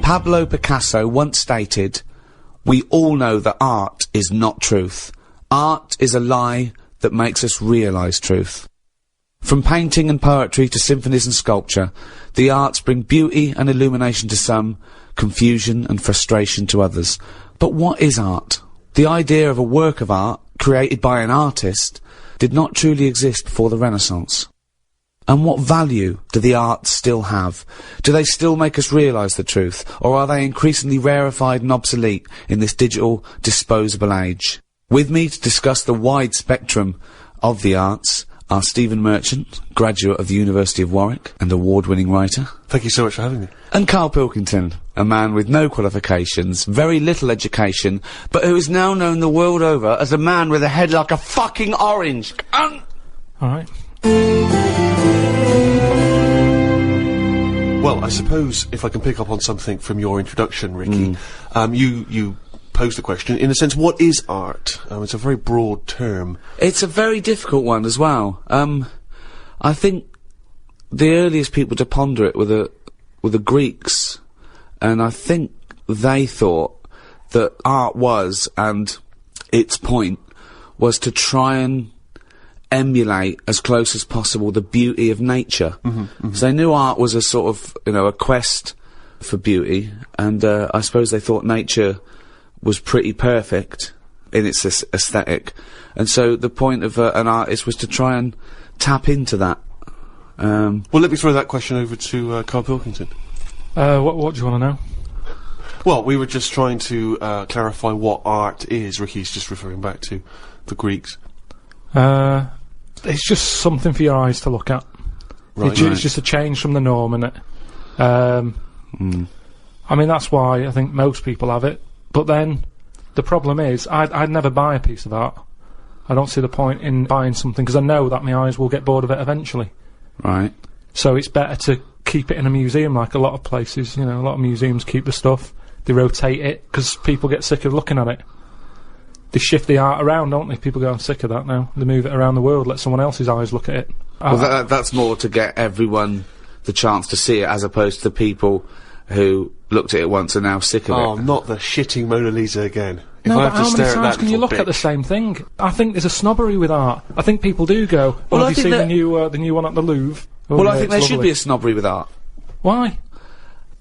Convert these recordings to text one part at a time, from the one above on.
Pablo Picasso once stated, "We all know that art is not truth. Art is a lie that makes us realise truth." From painting and poetry to symphonies and sculpture, the arts bring beauty and illumination to some, confusion and frustration to others. But what is art? The idea of a work of art, created by an artist, did not truly exist before the Renaissance. And what value do the arts still have? Do they still make us realise the truth, or are they increasingly rarefied and obsolete in this digital, disposable age? With me to discuss the wide spectrum of the arts are Stephen Merchant, graduate of the University of Warwick and award-winning writer. Thank you so much for having me. And Karl Pilkington, a man with no qualifications, very little education, but who is now known the world over as a man with a head like a fucking orange. Alright. Well, I suppose if I can pick up on something from your introduction, Ricky, you posed the question, in a sense, what is art? It's a very broad term. It's a very difficult one as well. I think the earliest people to ponder it were the Greeks, and I think they thought that art was, and its point, was to try and emulate as close as possible the beauty of nature. So they knew art was a sort of, a quest for beauty, and I suppose they thought nature was pretty perfect in its aesthetic, and so the point of an artist was to try and tap into that. Well, let me throw that question over to Karl Pilkington. What do you want to know? Well, we were just trying to clarify what art is. Ricky's just referring back to the Greeks. It's just something for your eyes to look at. Right. It's just a change from the norm, innit? I mean, that's why I think most people have it. But then, the problem is, I'd never buy a piece of art. I don't see the point in buying something, because I know that my eyes will get bored of it eventually. Right. So it's better to keep it in a museum, like a lot of places, a lot of museums keep the stuff, they rotate it, because people get sick of looking at it. They shift the art around, don't they? People go, I'm sick of that now. They move it around the world, let someone else's eyes look at it. Well, that's more to get everyone the chance to see it, as opposed to the people who looked at it once and now sick of it. Oh, not the shitting Mona Lisa again. No, but how many times can you look at the same thing? I think there's a snobbery with art. I think people do go, well, have you seen the new one at the Louvre? Oh, well, yeah, I think there should be a snobbery with art. Why?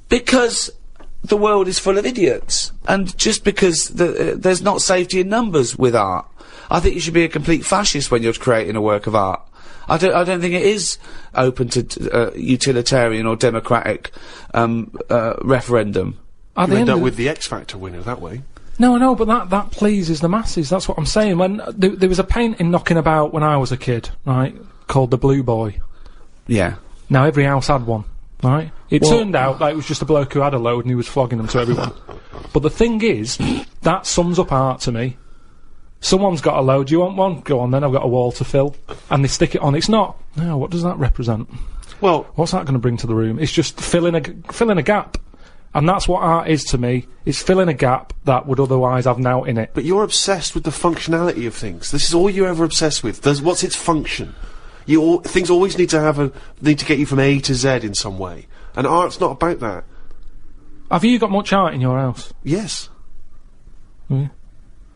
Because the world is full of idiots, and just because there's not safety in numbers with art, I think you should be a complete fascist when you're creating a work of art. I don't think it is open to utilitarian or democratic referendum. You end up with the X Factor winner that way. No, but that pleases the masses. That's what I'm saying. When there was a painting knocking about when I was a kid, right, called The Blue Boy. Yeah. Now every house had one, right? It turned out that it was just a bloke who had a load and he was flogging them to everyone. But the thing is, that sums up art to me. Someone's got a load, do you want one? Go on then, I've got a wall to fill. And they stick it on, it's not. No, what does that represent? Well, what's that going to bring to the room? It's just filling a gap. And that's what art is to me. It's filling a gap that would otherwise have now in it. But you're obsessed with the functionality of things. This is all you're ever obsessed with. What's its function? Things always need to get you from A to Z in some way. And art's not about that. Have you got much art in your house? Yes. Yeah.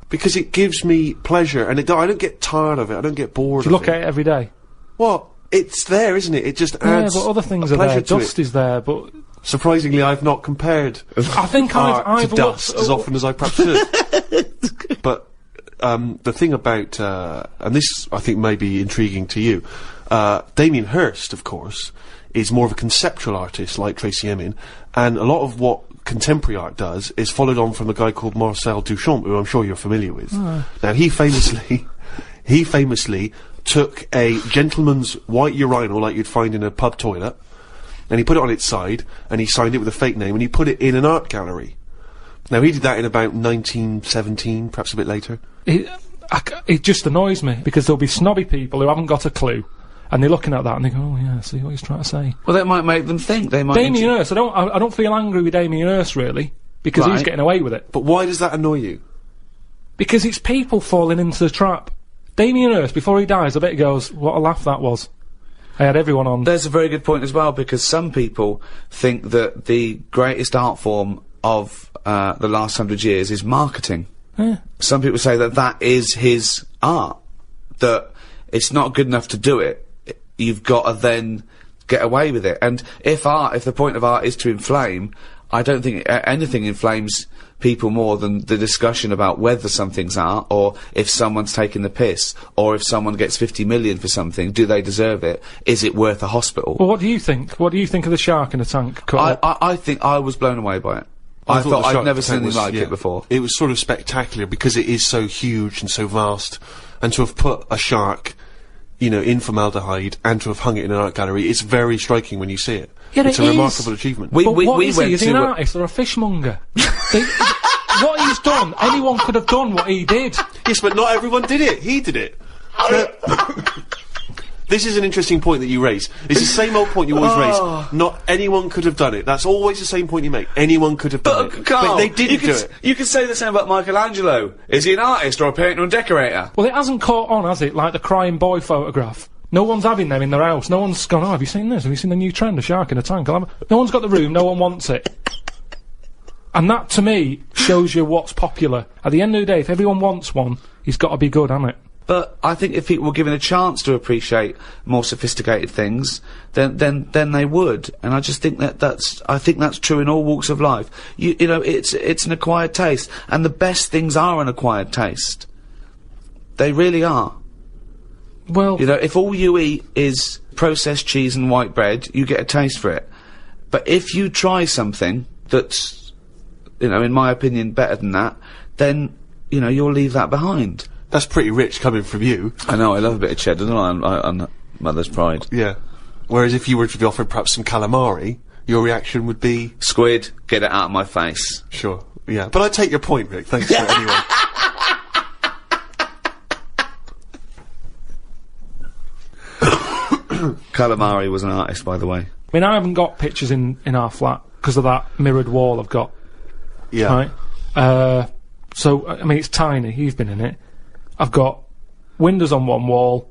Because it gives me pleasure, and I don't get tired of it, I don't get bored of it. Do you look at it every day? Well, it's there, isn't it? It just adds but other things are there. Dust is there, but... Surprisingly, I've not compared I think art to dust as often as I perhaps should. But the thing about, and this I think may be intriguing to you, Damien Hirst, of course, is more of a conceptual artist like Tracy Emin, and a lot of what contemporary art does is followed on from a guy called Marcel Duchamp, who I'm sure you're familiar with. Now, he famously took a gentleman's white urinal like you'd find in a pub toilet, and he put it on its side, and he signed it with a fake name, and he put it in an art gallery. Now, he did that in about 1917, perhaps a bit later. It just annoys me, because there'll be snobby people who haven't got a clue, and they're looking at that and they go, oh yeah, see what he's trying to say. Well, that might make them think. They might. Damien Hirst, I don't feel angry with Damien Hirst really, because he's getting away with it. But why does that annoy you? Because it's people falling into the trap. Damien Hirst, before he dies, I bet he goes, what a laugh that was. I had everyone on. There's a very good point as well, because some people think that the greatest art form of the last 100 years is marketing. Yeah. Some people say that that is his art, that it's not good enough to do it. You've got to then get away with it. And if the point of art is to inflame, I don't think anything inflames people more than the discussion about whether something's art, or if someone's taking the piss, or if someone gets 50 million for something, do they deserve it? Is it worth a hospital? Well, what do you think? What do you think of the shark in a tank? I think I was blown away by it. I thought I'd never seen anything like it before. It was sort of spectacular because it is so huge and so vast, and to have put a shark, you know, in formaldehyde and to have hung it in an art gallery, it's very striking when you see it. Yeah, it's a remarkable achievement. But what is he? Is he an artist or a fishmonger? What he's done, anyone could have done what he did. Yes, but not everyone did it. He did it. This is an interesting point that you raise. It's the same old point you always raise. Not anyone could have done it. That's always the same point you make. Anyone could have done it. Karl, but they didn't do it. You could say the same about Michelangelo. Is he an artist or a painter and decorator? Well, it hasn't caught on, has it? Like the crying boy photograph. No one's having them in their house. No one's gone, oh, have you seen this? Have you seen the new trend, a shark in a tank? No one's got the room, no one wants it. And that, to me, shows you what's popular. At the end of the day, if everyone wants one, he's got to be good, hasn't it? But I think if people were given a chance to appreciate more sophisticated things, then they would. And I just think I think that's true in all walks of life. You know, it's an acquired taste, and the best things are an acquired taste. They really are. Well, you know, if all you eat is processed cheese and white bread, you get a taste for it. But if you try something that's, you know, in my opinion, better than that, then, you know, you'll leave that behind. That's pretty rich coming from you. I know, I love a bit of cheddar, don't I, on Mother's Pride. Yeah. Whereas if you were to be offered perhaps some calamari, your reaction would be... Squid, get it out of my face. Sure, yeah. But I take your point, Rick. Thanks for it anyway. Calamari was an artist, by the way. I mean, I haven't got pictures in our flat because of that mirrored wall I've got. Yeah. Right? So, I mean, it's tiny. You've been in it. I've got windows on one wall,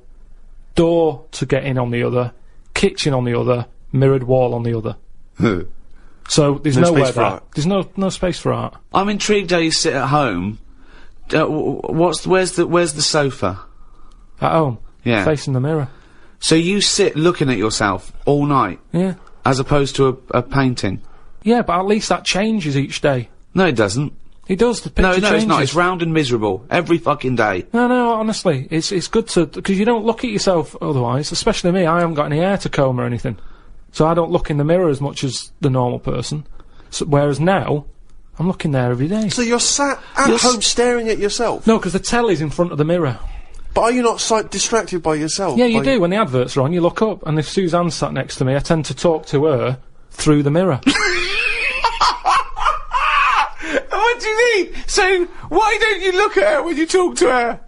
door to get in on the other, kitchen on the other, mirrored wall on the other. So there's no nowhere space for there. art. There's no space for art. I'm intrigued how you sit at home. Where's the sofa? At home. Yeah. Facing the mirror. So you sit looking at yourself all night? Yeah. As opposed to a painting? Yeah, but at least that changes each day. No, it doesn't. It does, the picture changes. No, it's not. It's round and miserable. Every fucking day. No, honestly. It's good to... Because you don't look at yourself otherwise. Especially me. I haven't got any hair to comb or anything. So I don't look in the mirror as much as the normal person. So, whereas now, I'm looking there every day. So you're sat at home staring at yourself? No, because the telly's in front of the mirror. But are you not distracted by yourself? Yeah, you do. When the adverts are on, you look up. And if Suzanne's sat next to me, I tend to talk to her through the mirror. What do you mean? So, why don't you look at her when you talk to her?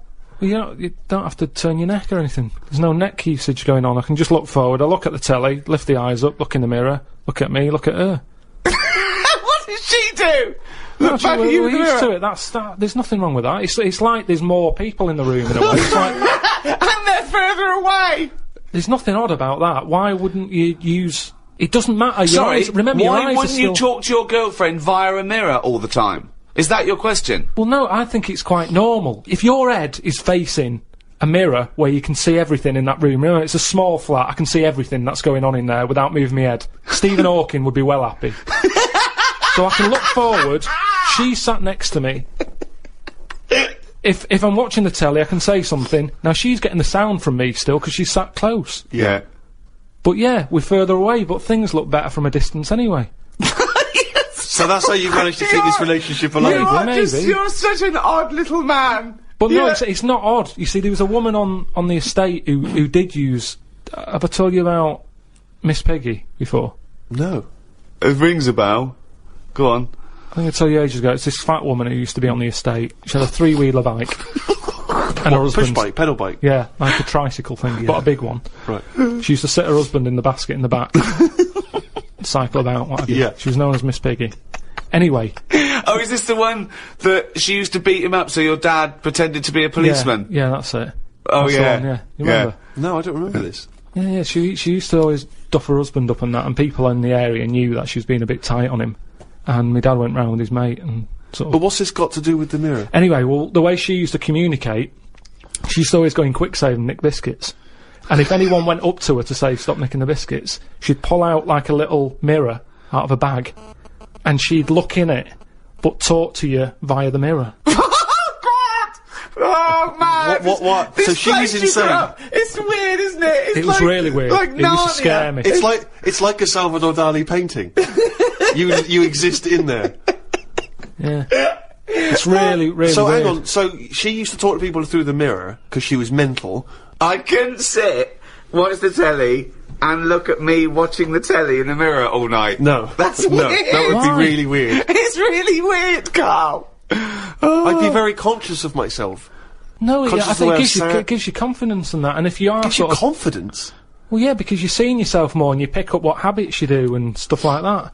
Well, you don't have to turn your neck or anything. There's no neck usage going on. I can just look forward. I look at the telly, lift the eyes up, look in the mirror, look at me, look at her. What does she do? Look back at you we're in the used mirror. to it. There's nothing wrong with that. It's like there's more people in the room in a way. It's like, and they're further away. There's nothing odd about that. Why wouldn't you use... It doesn't matter. Sorry, remember, your eyes why wouldn't you talk to your girlfriend via a mirror all the time? Is that your question? Well, no, I think it's quite normal. If your head is facing a mirror where you can see everything in that room, remember, it's a small flat, I can see everything that's going on in there without moving my head. Stephen Hawking would be well happy. So I can look forward, she's sat next to me. If I'm watching the telly, I can say something. Now, she's getting the sound from me still, because she's sat close. Yeah. But yeah, we're further away, but things look better from a distance anyway. So that's how you've managed to keep this relationship alive? You're such an odd little man. But no, it's not odd. You see, there was a woman on the estate who did use... have I told you about Miss Piggy before? No. It rings a bell. Go on. I think I told you ages ago. It's this fat woman who used to be on the estate. She had a 3-wheeler bike. And her husband... Push bike, pedal bike? Yeah, like a tricycle thing, but a big one. Right. She used to sit her husband in the basket in the back. Cycle about, what have you. Yeah. She was known as Miss Piggy. Anyway. Oh, is this the one that she used to beat him up so your dad pretended to be a policeman? Yeah, that's it. Oh, that's yeah. the one, yeah. You remember? No, I don't remember this. Yeah, she used to always duff her husband up and that, and people in the area knew that she was being a bit tight on him. And my dad went round with his mate and sort of... But what's this got to do with the mirror? Anyway, well, the way she used to communicate, she used to always go in quick save and nick biscuits. And if anyone went up to her to say, stop nicking the biscuits, she'd pull out like a little mirror out of a bag, and she'd look in it, but talk to you via the mirror. Oh man! What? So she was insane. It's weird, isn't it? It was really weird. Like it used to scare me. It's like a Salvador Dali painting. you exist in there. Yeah. It's really weird. So hang on. So she used to talk to people through the mirror because she was mental. I couldn't sit, watch the telly, and look at me watching the telly in the mirror all night. No, that's no, weird. that would be really weird. It's really weird, Karl. I'd be very conscious of myself. No, Conscious I of the way think it gives you confidence and that. And if you are Gives you confidence. well, yeah, because you're seeing yourself more and you pick up what habits you do and stuff like that.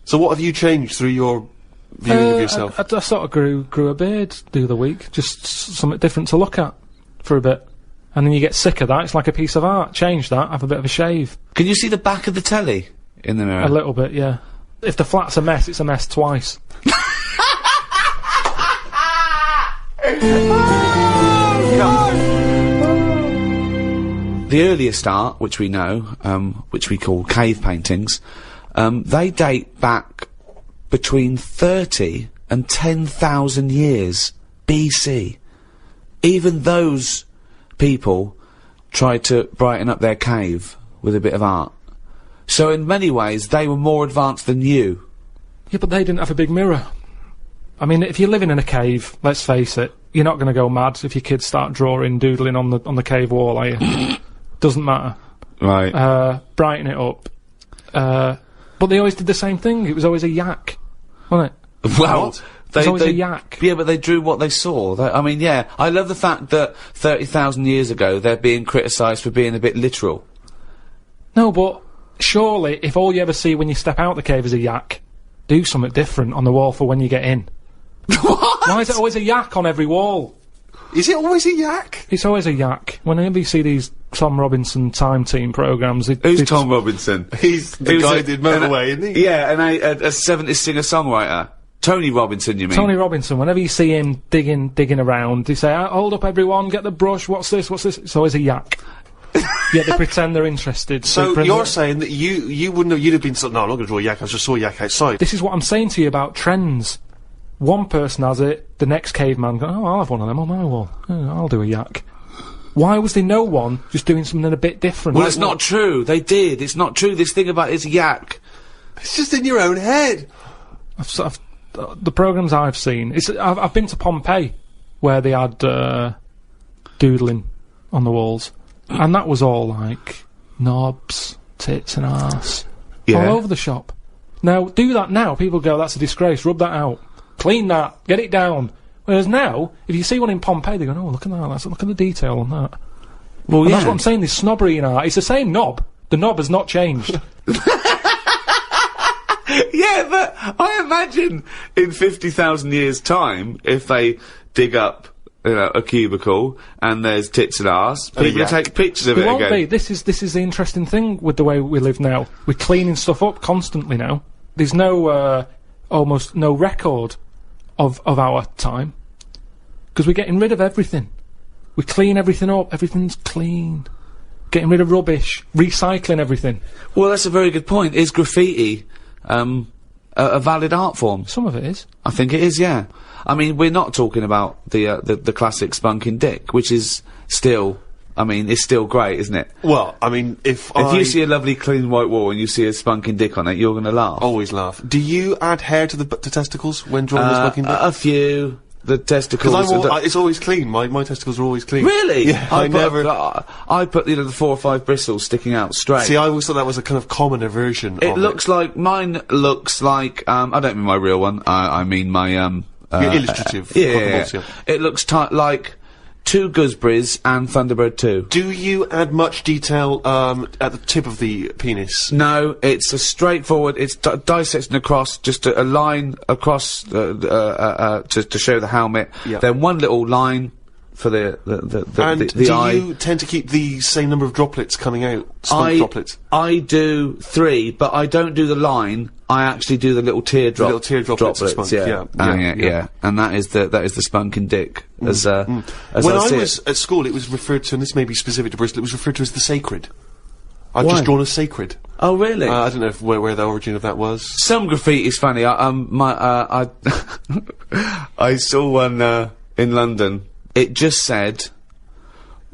So what have you changed through your viewing of yourself? I sort of grew a beard the other week, just something different to look at for a bit. And then you get sick of that. It's like a piece of art. Change that. Have a bit of a shave. Can you see the back of the telly in the mirror? A little bit, yeah. If the flat's a mess, it's a mess twice. The earliest art, which we know, which we call cave paintings, they date back between 30 and 10,000 years BC. Even those people tried to brighten up their cave with a bit of art. So in many ways, they were more advanced than you. Yeah, but they didn't have a big mirror. I mean, if you're living in a cave, let's face it, you're not going to go mad if your kids start drawing, doodling on the cave wall, are you? Doesn't matter. Right. Brighten it up. But they always did the same thing. It was always a yak, wasn't it? Well, It was always a yak. Yeah, but they drew what they saw. I mean, yeah, I love the fact that 30,000 years ago they're being criticised for being a bit literal. No, but surely, if all you ever see when you step out the cave is a yak, do something different on the wall for when you get in. What? Why is it always a yak on every wall? Is it always a yak? It's always a yak. Whenever you see these Tom Robinson Time Team programmes... Who's Tom Robinson? He's the guy who did Motorway, isn't he? Yeah, and a 70s singer-songwriter. Tony Robinson, you mean? Tony Robinson, whenever you see him digging around, they say, hold up everyone, get the brush, what's this? It's always a yak. Yeah, they pretend they're interested. So you're saying that you wouldn't have, you'd have been no, I'm not going to draw a yak, I just saw a yak outside. This is what I'm saying to you about trends. One person has it, the next caveman goes, oh, I'll have one of them on my wall. Oh, I'll do a yak. Why was there no one just doing something a bit different? Well, it's not true. They did. It's not true. This thing about it's yak. It's just in your own head. The programmes I've seen, I've been to Pompeii, where they had doodling on the walls, and that was all like knobs, tits and arse, all over the shop. Now, do that now, people go, that's a disgrace, rub that out, clean that, get it down. Whereas now, if you see one in Pompeii, they go, oh, look at that, look at the detail on that. Well, and yeah. that's what I'm saying, there's snobbery in art. It's the same knob. The knob has not changed. Yeah, but I imagine in 50,000 years' time, if they dig up, a cubicle and there's tits and arse, people will take pictures of it won't again. be. This is the interesting thing with the way we live now. We're cleaning stuff up constantly now. There's no almost no record of our time because we're getting rid of everything. We clean everything up. Everything's clean. Getting rid of rubbish. Recycling everything. Well, that's a very good point. Is graffiti a valid art form? Some of it is. I think it is, yeah. I mean, we're not talking about the classic spunking dick, which is still, I mean, it's still great, isn't it? Well, I mean, if you see a lovely clean white wall and you see a spunking dick on it, you're gonna laugh. Always laugh. Do you add hair to the testicles when drawing the spunking dick? A few. The testicles. Because it's always clean. My testicles are always clean. Really? Yeah, I put, 4 or 5 bristles sticking out straight. See, I always thought that was a kind of common aversion. It looks like, mine looks like, I don't mean my real one, I mean my, your illustrative. Yeah. It looks like 2 gooseberries and Thunderbird 2. Do you add much detail, at the tip of the penis? No, it's a straightforward, it's dissecting across, just a line across, to show the helmet. Yep. Then one little line for the And the do eye. you tend to keep the same number of droplets coming out? Spunk droplets? I do 3, but I don't do the line. I actually do the little teardrop. The little teardrop droplets of spunk, yeah. And that is the spunking dick. As When I see was at school, it was referred to, and this may be specific to Bristol, it was referred to as the sacred. I've Why? just drawn a sacred. Oh, really? I don't know where the origin of that was. Some graffiti's funny. I I saw one in London. It just said,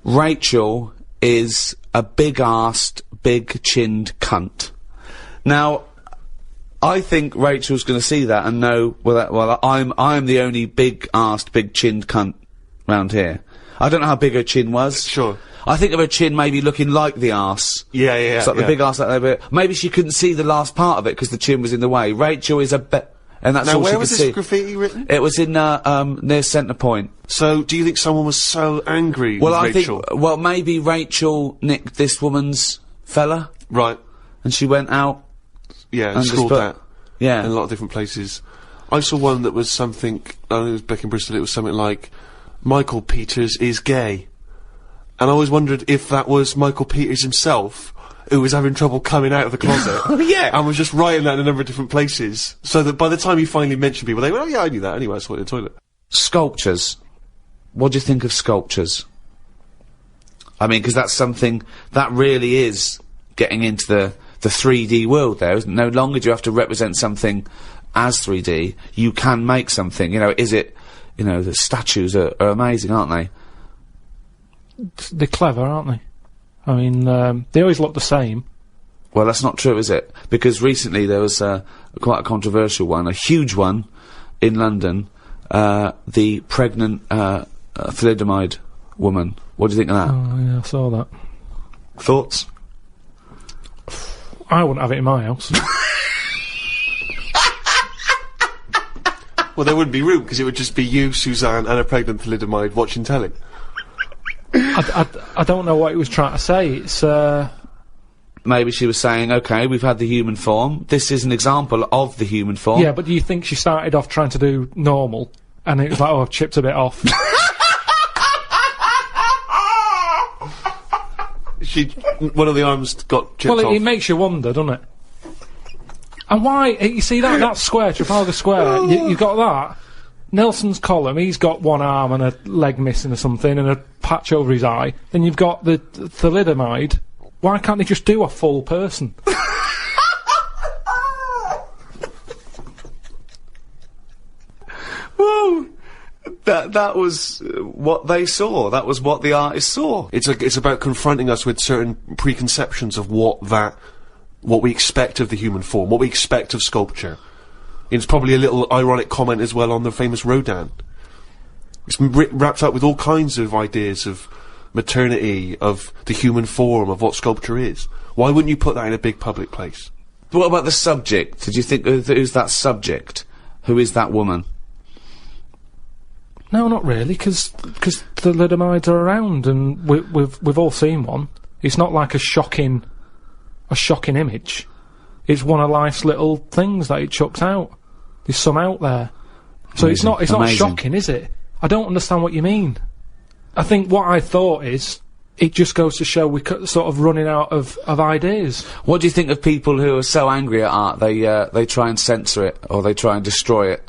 Rachel is a big-arsed, big-chinned cunt. Now, I think Rachel's going to see that and know, well, I'm the only big-arsed, big-chinned cunt round here. I don't know how big her chin was. Sure. I think of her chin maybe looking like the arse. Yeah. It's like the big arse like that, but maybe she couldn't see the last part of it because the chin was in the way. Rachel is and that's Now, all she where could was see. this graffiti written? It was in, near Centre Point. So, do you think someone was so angry with Rachel? Well, maybe Rachel nicked this woman's fella, Right. and she went out. Yeah, And and just scrawled put- that Yeah. in a lot of different places. I saw one that was something, I think it was back in Bristol, it was something like, Michael Peters is gay. And I always wondered if that was Michael Peters himself, who was having trouble coming out of the closet. Oh, yeah. And was just writing that in a number of different places. So that by the time he finally mentioned people, they went, oh yeah, I knew that anyway, I saw it in the toilet. Sculptures. What do you think of sculptures? I mean, because that's something that really is getting into the 3D world there, isn't it? No longer do you have to represent something as 3D. You can make something. You know, the statues are amazing, aren't they? They're clever, aren't they? I mean, they always look the same. Well, that's not true, is it? Because recently there was quite a controversial one, a huge one, in London. The pregnant thalidomide woman. What do you think of that? Oh, yeah, I saw that. Thoughts? I wouldn't have it in my house. Well, there wouldn't be room, because it would just be you, Suzanne, and a pregnant thalidomide watching telly. I don't know what he was trying to say. It's, Maybe she was saying, okay, we've had the human form. This is an example of the human form. yeah, but do you think she started off trying to do normal, and it was like, oh, I've chipped a bit off? One of the arms got chipped Well, off. it makes you wonder, doesn't it? And why, you see that square, Trafalgar Square, you got that? Nelson's column, he's got one arm and a leg missing or something, and a patch over his eye. Then you've got the thalidomide. Why can't they just do a full person? Well, that was what they saw. That was what the artist saw. It's about confronting us with certain preconceptions of what we expect of the human form, what we expect of sculpture. It's probably a little ironic comment as well on the famous Rodin. It's wrapped up with all kinds of ideas of maternity, of the human form, of what sculpture is. Why wouldn't you put that in a big public place? What about the subject? Did you think, who's that subject? Who is that woman? No, not really, because thalidomides are around, and we've all seen one. It's not like a shocking image. It's one of life's little things that it chucks out. There's some out there, so it's not shocking, is it? I don't understand what you mean. I think what I thought is, it just goes to show we're sort of running out of ideas. What do you think of people who are so angry at art they try and censor it, or they try and destroy it?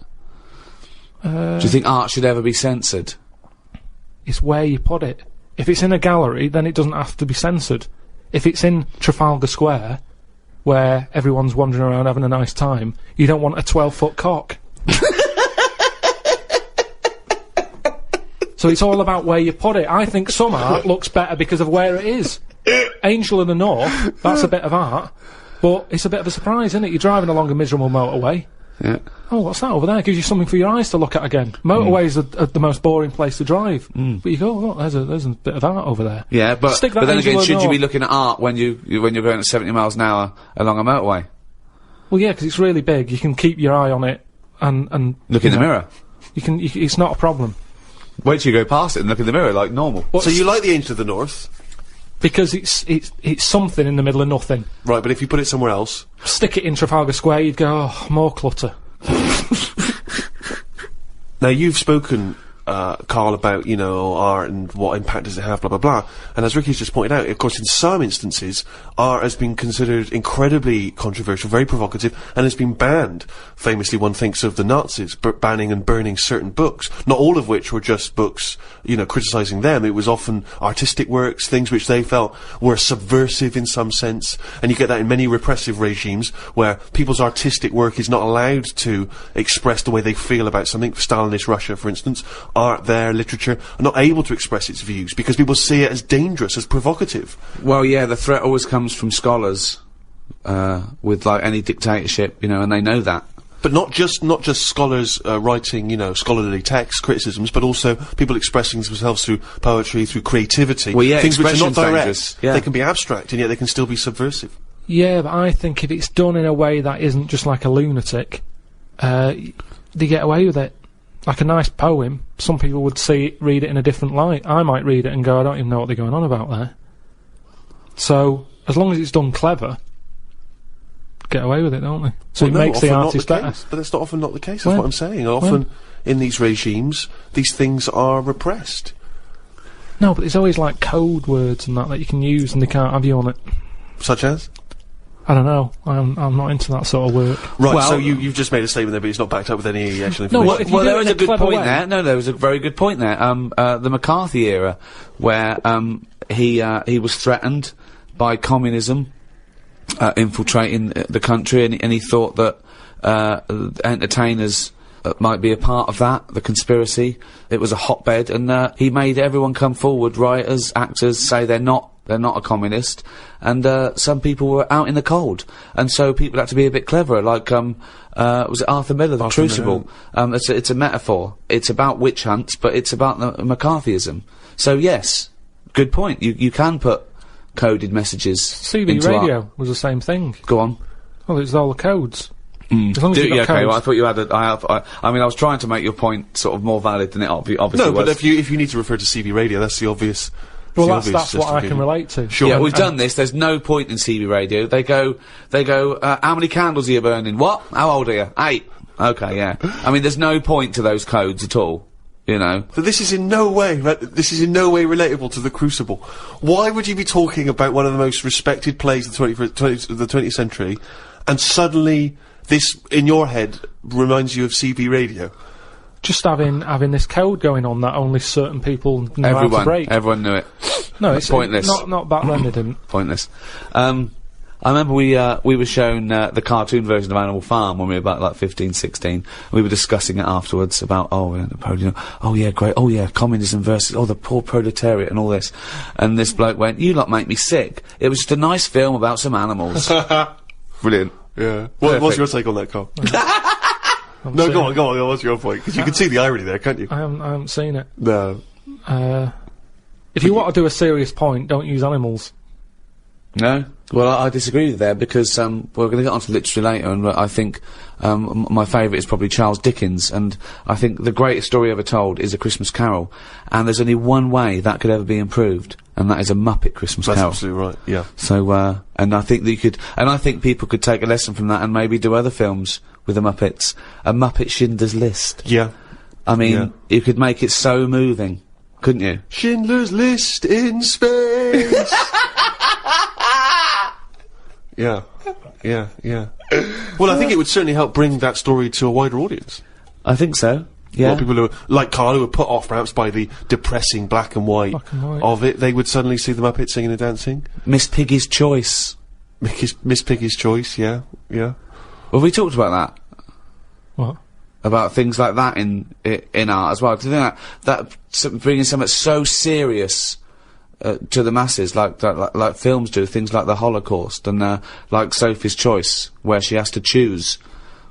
Do you think art should ever be censored? It's where you put it. If it's in a gallery, then it doesn't have to be censored. If it's in Trafalgar Square, where everyone's wandering around having a nice time, you don't want a 12-foot cock. So it's all about where you put it. I think some art looks better because of where it is. Angel of the North, that's a bit of art, but it's a bit of a surprise, isn't it? You're driving along a miserable motorway. Yeah. Oh, what's that over there? Gives you something for your eyes to look at again. Motorways are the most boring place to drive. But you go, look, there's a bit of art over there. Yeah, but Stick that then Angel again, of the should you be North. looking at art when you're going at 70 miles an hour along a motorway? Well, yeah, because it's really big. You can keep your eye on it and Look in the mirror. it's not a problem. Wait till you go past it and look in the mirror like normal. So you like the Angel of the North? Because it's something in the middle of nothing. Right, but if you put it somewhere else... Stick it in Trafalgar Square, you'd go, oh, more clutter. Now, you've spoken Karl, about, you know, art and what impact does it have, blah, blah, blah. And as Ricky's just pointed out, of course, in some instances, art has been considered incredibly controversial, very provocative, and has been banned. Famously, one thinks of the Nazis banning and burning certain books, not all of which were just books, you know, criticising them. It was often artistic works, things which they felt were subversive in some sense, and you get that in many repressive regimes, where people's artistic work is not allowed to express the way they feel about something. Stalinist Russia, for instance, art there, literature, are not able to express its views because people see it as dangerous, as provocative. Well, yeah, the threat always comes from scholars, with, like, any dictatorship, you know, and they know that. But not just scholars writing, you know, scholarly texts, criticisms, but also people expressing themselves through poetry, through creativity. Well, yeah, things which are not direct. dangerous. Yeah. They can be abstract, and yet they can still be subversive. Yeah, but I think if it's done in a way that isn't just like a lunatic, they get away with it. Like a nice poem, some people would read it in a different light. I might read it and go, I don't even know what they're going on about there. So, as long as it's done clever, get away with it, don't they? So it makes the artist better. But that's not often not the case, that's what I'm saying. Often, in these regimes, these things are repressed. No, but there's always, like, code words and that you can use and they can't have you on it. Such as? I don't know. I'm not into that sort of work. Right, Well, so you've just made a statement there, but it's not backed up with any actual information. No, if you Well, do there it was in a good clever point way- there. No, there was a very good point there. The McCarthy era, where he was threatened by communism infiltrating the country, and he thought that entertainers might be a part of that, the conspiracy. It was a hotbed, and he made everyone come forward, writers, actors, say they're not a communist, and some people were out in the cold, and so people had to be a bit cleverer, like was it Arthur Miller, The Crucible? It's a metaphor. It's about witch hunts, but it's about the McCarthyism. So yes, good point. You can put coded messages CB into radio art. was the same thing. Go on. Well, it's all the codes. As long as you've got Okay, codes. well, I thought you had I mean, I was trying to make your point sort of more valid than it obviously No, was. but if you need to refer to CB radio, that's the obvious. Well, the that's obvious what I can justification. relate to. Sure. Yeah, we've done this. There's no point in CB radio. They go, how many candles are you burning? What? How old are you? 8. Okay, yeah. I mean, there's no point to those codes at all, you know. But this is in no way relatable to The Crucible. Why would you be talking about one of the most respected plays of the 20th century, and suddenly this, in your head, reminds you of CB radio? Just having this code going on that only certain people know how to break. Everyone knew it. No, it's pointless. Not back then. They didn't. Pointless. I remember we were shown the cartoon version of Animal Farm when we were about like 15, 16. We were discussing it afterwards about Napoleon. Oh yeah, great. Oh yeah, communism versus the poor proletariat and all this. And this bloke went, "You lot make me sick. It was just a nice film about some animals." Brilliant. Yeah. What's your take on that, Carl? No, go on. What's your point? Because you can see the irony there, can't you? I haven't seen it. No. If you want to do a serious point, don't use animals. No? Well, I disagree with there because, we're going to get onto literature later, and I think, my favourite is probably Charles Dickens, and I think the greatest story ever told is A Christmas Carol, and there's only one way that could ever be improved, and that is a Muppet Christmas That's Carol. absolutely right, yeah. So, and I think that I think people could take a lesson from that and maybe do other films with the Muppets. A Muppet Schindler's List. Yeah. I mean, you could make it so moving, couldn't you? Schindler's List in space! Yeah. Well, I think it would certainly help bring that story to a wider audience. I think so. A lot Yeah. of people who, like Karl, who were put off perhaps by the depressing black and white of it, they would suddenly see the Muppets singing and dancing. Miss Piggy's Choice. Miss Piggy's Choice, yeah. Well, we talked about that. What? About things like that in art as well. Do you think that bringing something so serious to the masses, like films do, things like the Holocaust and like Sophie's Choice, where she has to choose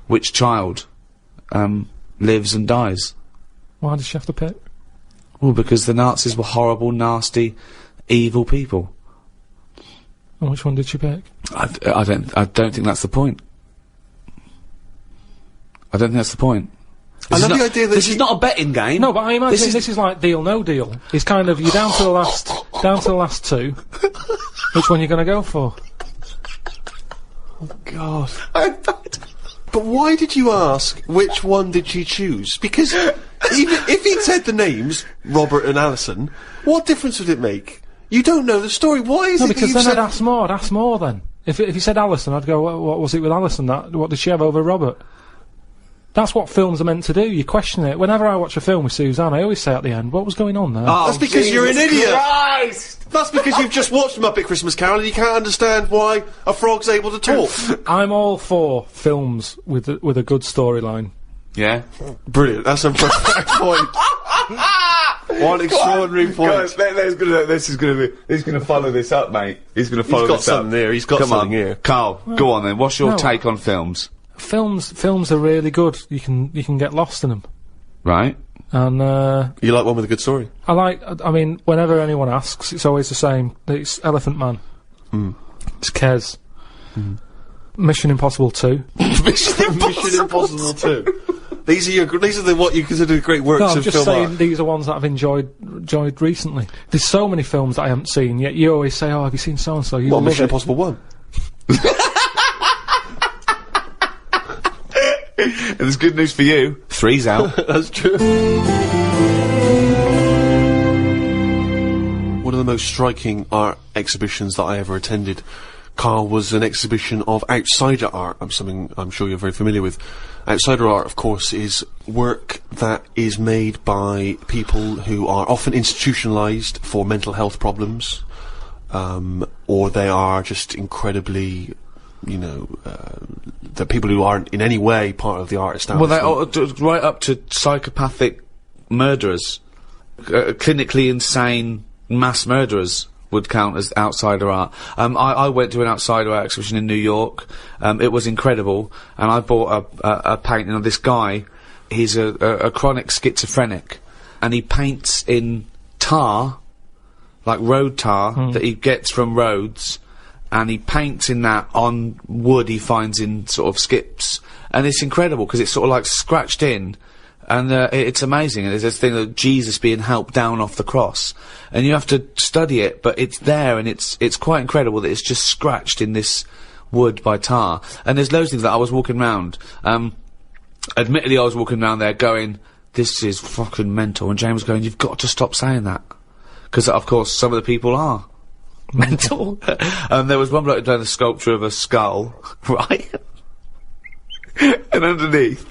which child lives and dies. Why does she have to pick? Well, because the Nazis were horrible, nasty, evil people. And which one did she pick? I don't think that's the point. I don't think that's the point. I love the idea that this is not a betting game. No, but I imagine this is like Deal No Deal. It's kind of, you're down to the last two. Which one you gonna go for? Oh, God. But why did you ask which one did she choose? Because Even if he'd said the names, Robert and Alison, what difference would it make? You don't know the story. Why is No, it that because you've then said... I'd ask more then. If you said Alison, I'd go, what was it with Alison? What did she have over Robert? That's what films are meant to do. You question it. Whenever I watch a film with Suzanne, I always say at the end, what was going on there? That's because you're an idiot! Christ! That's because you've just watched Muppet Christmas Carol and you can't understand why a frog's able to talk. I'm all for films with a good storyline. Yeah. Brilliant. That's a perfect point. One extraordinary point. Guys, he's gonna follow this up, mate. He's gonna follow He's got this up. something there. He's got Come something on, here. Karl, go on then. What's your No. take on films? Films are really good. You can get lost in them. Right? And You like one with a good story? I mean, whenever anyone asks, it's always the same. It's Elephant Man. It's Kez. Mission Impossible 2. Mission Impossible 2. These are what you consider great works No, I'm of just film saying art. these are ones that I've enjoyed recently. There's so many films that I haven't seen, yet you always say, "Oh, have you seen so and so?" Well, Mission Impossible 1. And there's good news for you. 3's out. That's true. One of the most striking art exhibitions that I ever attended, Karl, was an exhibition of outsider art. Something I'm sure you're very familiar with. Outsider art, of course, is work that is made by people who are often institutionalized for mental health problems, or they are just incredibly, the people who aren't in any way part of the art establishment. Well, right up to psychopathic murderers, clinically insane mass murderers would count as outsider art. I went to an outsider art exhibition in New York. It was incredible, and I bought a painting of this guy. He's a chronic schizophrenic, and he paints in tar, like road tar, that he gets from roads, and he paints in that on wood he finds in sort of skips, and it's incredible because it's sort of like scratched in, and it's amazing. And there's this thing of Jesus being helped down off the cross, and you have to study it, but it's there, and it's quite incredible that it's just scratched in this wood by tar. And there's loads of things that I was walking around. Admittedly, I was walking around there going, "This is fucking mental," and James was going, "You've got to stop saying that," because of course some of the people are mental. There was one bloke who done a sculpture of a skull, right? And underneath,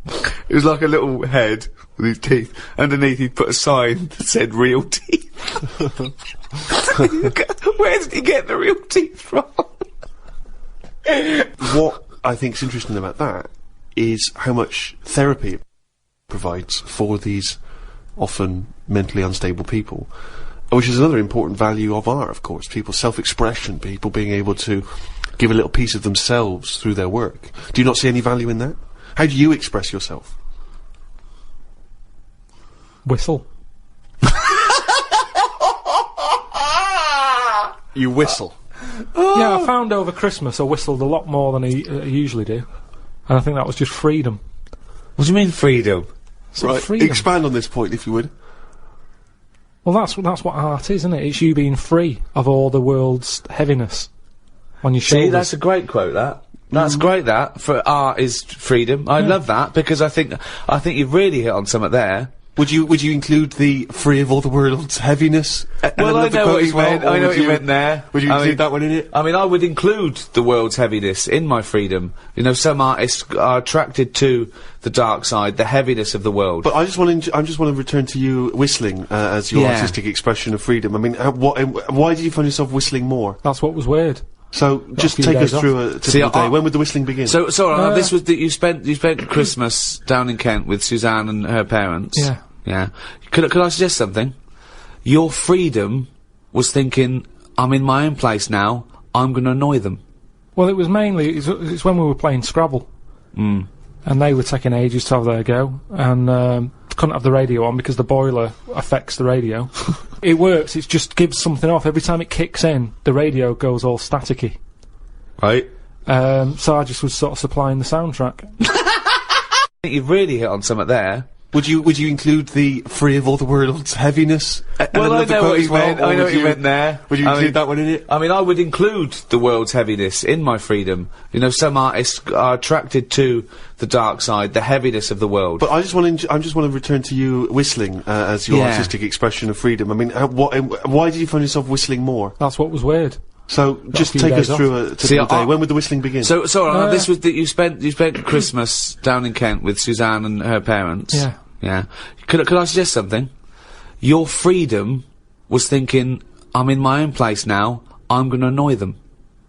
it was like a little head with his teeth. Underneath, he'd put a sign that said "real teeth." Where did he get the real teeth from? What I think's interesting about that is how much therapy it provides for these often mentally unstable people, which is another important value of art, of course. People's self-expression, people being able to give a little piece of themselves through their work. Do you not see any value in that? How do you express yourself? Whistle. You whistle. Yeah, I found over Christmas I whistled a lot more than I usually do, and I think that was just freedom. What do you mean freedom? Right, freedom. expand on this point, if you would. Well, that's what art is, isn't it? It's you being free of all the world's heaviness on your shoulders. See, that's a great quote, that. That's great, that. For art is freedom. I love that, because I think you've really hit on something there. Would you include the free of all the world's heaviness? Well, I know what you meant. I know what you meant there. Would you include that one in it? I mean, I would include the world's heaviness in my freedom. You know, some artists are attracted to the dark side, the heaviness of the world. But I just want to return to you whistling as your artistic expression of freedom. I mean, why did you find yourself whistling more? That's what was weird. So just take us through a typical day. When would the whistling begin? So this was that you spent Christmas down in Kent with Suzanne and her parents. Yeah. Yeah. Could I suggest something? Your freedom was thinking, I'm in my own place now, I'm going to annoy them. Well, it was mainly, it's when we were playing Scrabble. And they were taking ages to have their go, and couldn't have the radio on because the boiler affects the radio. It works, it just gives something off. Every time it kicks in, the radio goes all staticky. Right. So I just was sort of supplying the soundtrack. I think you've really hit on something there. Would you include the free of all the world's heaviness? Well, I know what you meant. I know what you meant there. Would you include that one in it? I mean, I would include the world's heaviness in my freedom. You know, some artists are attracted to the dark side, the heaviness of the world. But I just want to return to you whistling as your artistic expression of freedom. I mean, why did you find yourself whistling more? That's what was weird. So just take us through a typical day. When would the whistling begin? So this was that you spent Christmas down in Kent with Suzanne and her parents. Yeah. Yeah. Could I suggest something? Your freedom was thinking, I'm in my own place now, I'm going to annoy them.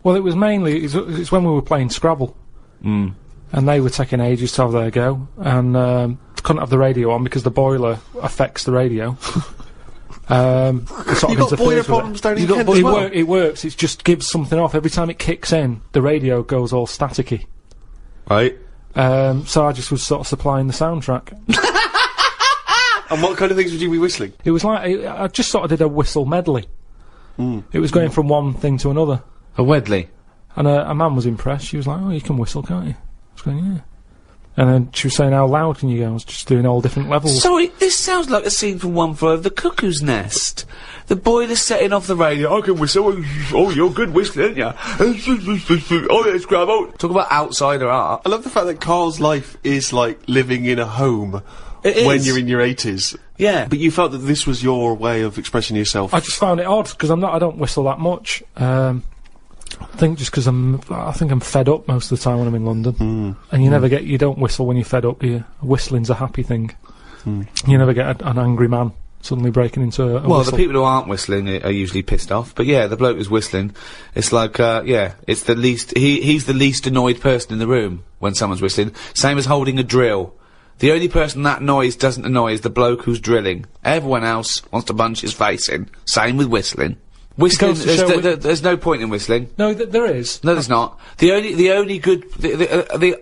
Well, it was mainly, it's when we were playing Scrabble. Mm. And they were taking ages to have their go, and couldn't have the radio on because the boiler affects the radio. You got boiler problems down in Kent as well? It works, it just gives something off. Every time it kicks in, the radio goes all staticky. Right. So I just was sort of supplying the soundtrack. And what kind of things would you be whistling? It was like, I just sort of did a whistle medley. Mm. It was going from one thing to another. A Wedley. And a man was impressed. She was like, oh, you can whistle, can't you? I was going, yeah. And then she was saying, how loud can you go? I was just doing all different levels. Sorry, this sounds like a scene from One Flew Over the Cuckoo's Nest. The boiler's setting off the radio. I can whistle. Oh, you're good whistling, aren't you? Oh, let's grab out. Talk about outsider art. I love the fact that Karl's life is like living in a home when you're in your 80s. Yeah. But you felt that this was your way of expressing yourself. I just found it odd, because I don't whistle that much. I think just because I think I'm fed up most of the time when I'm in London. And you don't whistle when you're fed up. Whistling's a happy thing. You never get an angry man suddenly breaking into a Well, whistle. the people who aren't whistling are usually pissed off. But yeah, the bloke who's whistling, it's like, it's the least, he's the least annoyed person in the room when someone's whistling. Same as holding a drill. The only person that noise doesn't annoy is the bloke who's drilling. Everyone else wants to punch his face in. Same with whistling. Whistling, there's no point in whistling. No, there is. No, there's not. The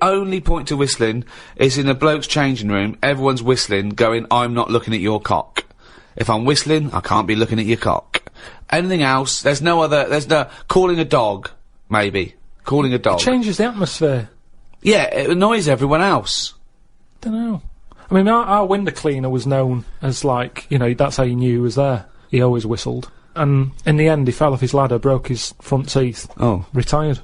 only point to whistling is in a bloke's changing room. Everyone's whistling, going, I'm not looking at your cock. If I'm whistling, I can't be looking at your cock. Anything else, there's no calling a dog, maybe. Calling a dog. It changes the atmosphere. Yeah, it annoys everyone else. Dunno. I mean, our window cleaner was known as, like, you know, that's how you knew he was there. He always whistled. And in the end, he fell off his ladder, broke his front teeth. Oh. Retired.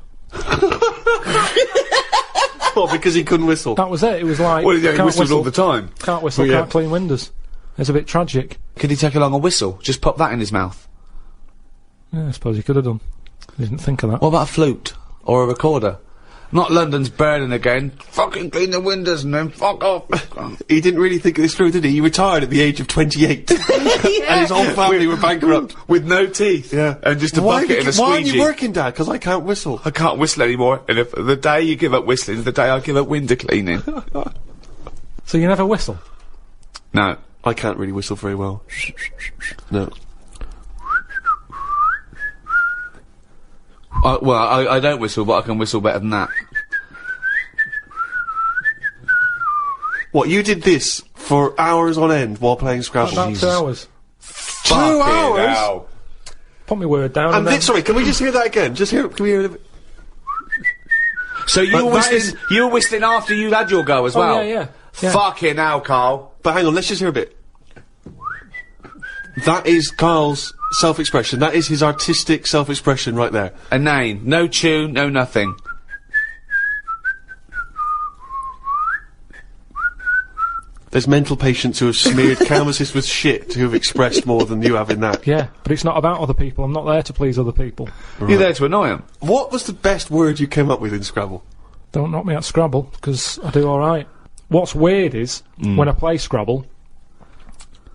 What, because he couldn't whistle? That was it. It was like, Well, yeah, he whistled all the time. Can't whistle, can't clean windows. It's a bit tragic. Could he take along a whistle? Just pop that in his mouth? Yeah, I suppose he could have done. I didn't think of that. What about a flute? Or a recorder? Not London's burning again. Fucking clean the windows and then fuck off. He didn't really think this through, did he? He retired at the age of 28. And his whole family were bankrupt. With no teeth. Yeah. And just a bucket and a squeegee. Why aren't you working, Dad? Because I can't whistle. I can't whistle anymore. And if the day you give up whistling is the day I give up window cleaning. So you never whistle? No. I can't really whistle very well. No. I don't whistle, but I can whistle better than that. What, you did this for hours on end while playing Scrabble? About 2 hours. 2 hours? Hell. Put my word down and then... Sorry, can we just hear that again? Can we hear it? So you were whistling after you had your go as well? Oh, yeah. Fucking hell, Karl. But hang on, let's just hear a bit. That is Karl's self-expression. That is his artistic self-expression right there. A name. No tune, no nothing. There's mental patients who have smeared canvases with shit who have expressed more than you have in that. Yeah, but it's not about other people. I'm not there to please other people. Right. You're there to annoy them. What was the best word you came up with in Scrabble? Don't knock me at Scrabble, because I do alright. What's weird is, when I play Scrabble,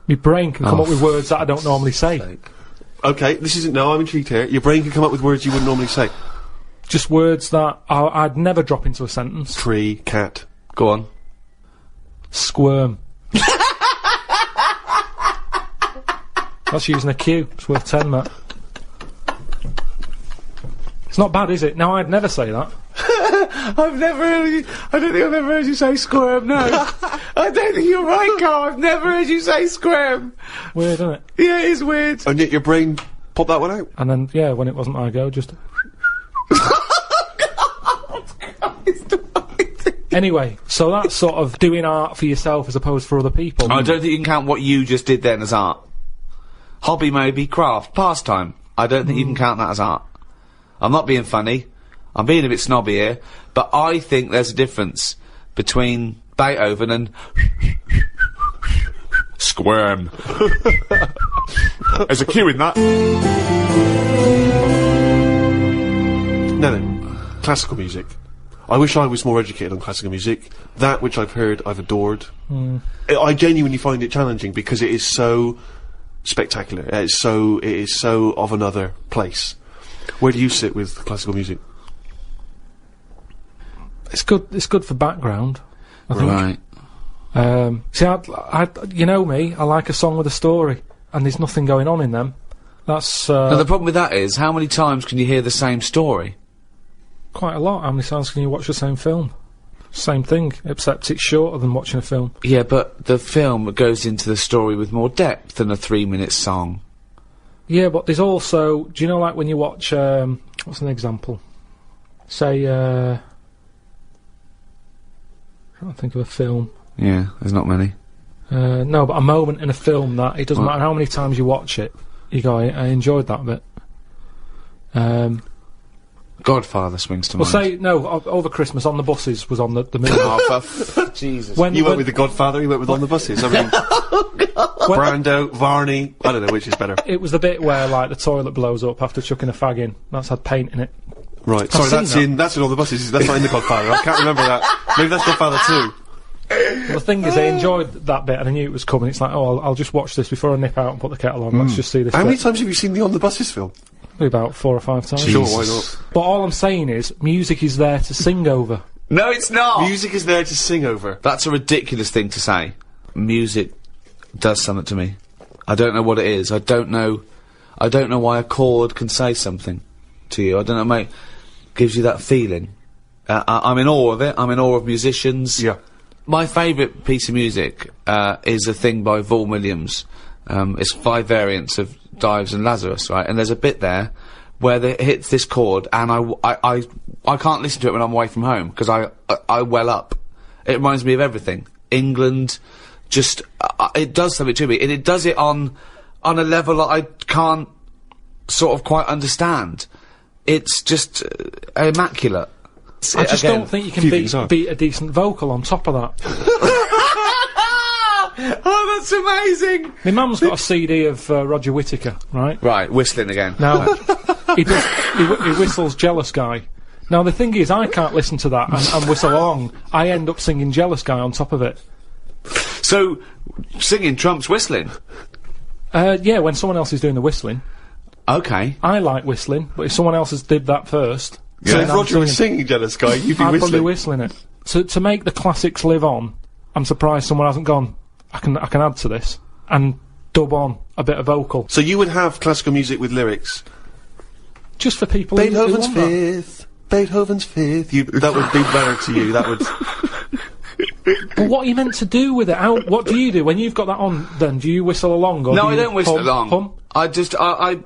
my brain can come up with words that I don't normally say. Okay, I'm intrigued here. Your brain can come up with words you wouldn't normally say. Just words that I'd never drop into a sentence. Tree, cat. Go on. Squirm. That's using a Q. It's worth 10, Matt. It's not bad, is it? Now, I'd never say that. I don't think I've ever heard you say squirm, no. I don't think you're right, Karl. I've never heard you say squirm. Weird, isn't it? Yeah, it is weird. And yet your brain popped that one out? And then, yeah, when it wasn't my go, just... Anyway, so that's sort of doing art for yourself as opposed for other people. I don't think you can count what you just did then as art. Hobby maybe, craft, pastime. I don't think you can count that as art. I'm not being funny. I'm being a bit snobby here, but I think there's a difference between Beethoven and squirm. There's a cue in that. No, classical music. I wish I was more educated on classical music. That which I've heard, I've adored. I genuinely find it challenging because it is so spectacular. It is so of another place. Where do you sit with classical music? It's good for background, I think. Right. See, you know me, I like a song with a story, and there's nothing going on in them. That's, Now the problem with that is, how many times can you hear the same story? quite a lot. How many times can you watch the same film? Same thing, except it's shorter than watching a film. Yeah, but the film goes into the story with more depth than a 3-minute song. Yeah, but there's also, do you know, like when you watch, what's an example? Say, I can't think of a film. Yeah, there's not many. No, but a moment in a film that, it doesn't matter how many times you watch it, you go, I enjoyed that bit. Godfather swings to mind. Well, say, no, over Christmas, On the Buses was on the movie. Oh, Jesus. You went with The Godfather, you went with On the Buses. I mean, Brando, Varney, I don't know which is better. It was the bit where, like, the toilet blows up after chucking a fag in. That's had paint in it. Right, sorry, that's in All the Buses, that's not in The Godfather, I can't remember that. Maybe that's Godfather 2. Well, the thing is, I enjoyed that bit and I knew it was coming. It's like, oh, I'll just watch this before I nip out and put the kettle on. Let's just see this How bit. many times have you seen the On the Buses film? Probably about 4 or 5 times. Sure, why not? But all I'm saying is, music is there to sing over. No, it's not! Music is there to sing over. That's a ridiculous thing to say. Music does something to me. I don't know what it is. I don't know why a chord can say something to you. I don't know, mate. Gives you that feeling. I'm in awe of it. I'm in awe of musicians. Yeah. My favourite piece of music is a thing by Vaughan Williams. It's 5 variants of Dives and Lazarus, right? And there's a bit there where it hits this chord, and I can't listen to it when I'm away from home because I well up. It reminds me of everything. England, just it does something to me, and it does it on a level that I can't sort of quite understand. It's just immaculate. I just don't think you can beat a decent vocal on top of that. Oh, that's amazing! My mum's got a CD of Roger Whittaker, right? Right, whistling again. Now, he whistles Jealous Guy. Now, the thing is, I can't listen to that and whistle along. I end up singing Jealous Guy on top of it. So, singing trumps whistling? Yeah, when someone else is doing the whistling. Okay. I like whistling, but if someone else has did that first... So if Roger was singing Jealous Guy, you'd be I'd probably whistling. whistling it. So, to make the classics live on, I'm surprised someone hasn't gone, I can add to this, and dub on a bit of vocal. So you would have classical music with lyrics? Just for people Beethoven's who want Fifth, Beethoven's Fifth, that would be better to you, that would... But what are you meant to do with it? What do you do when you've got that on? Then do you whistle along? Or No, do I you don't whistle along. Hum? I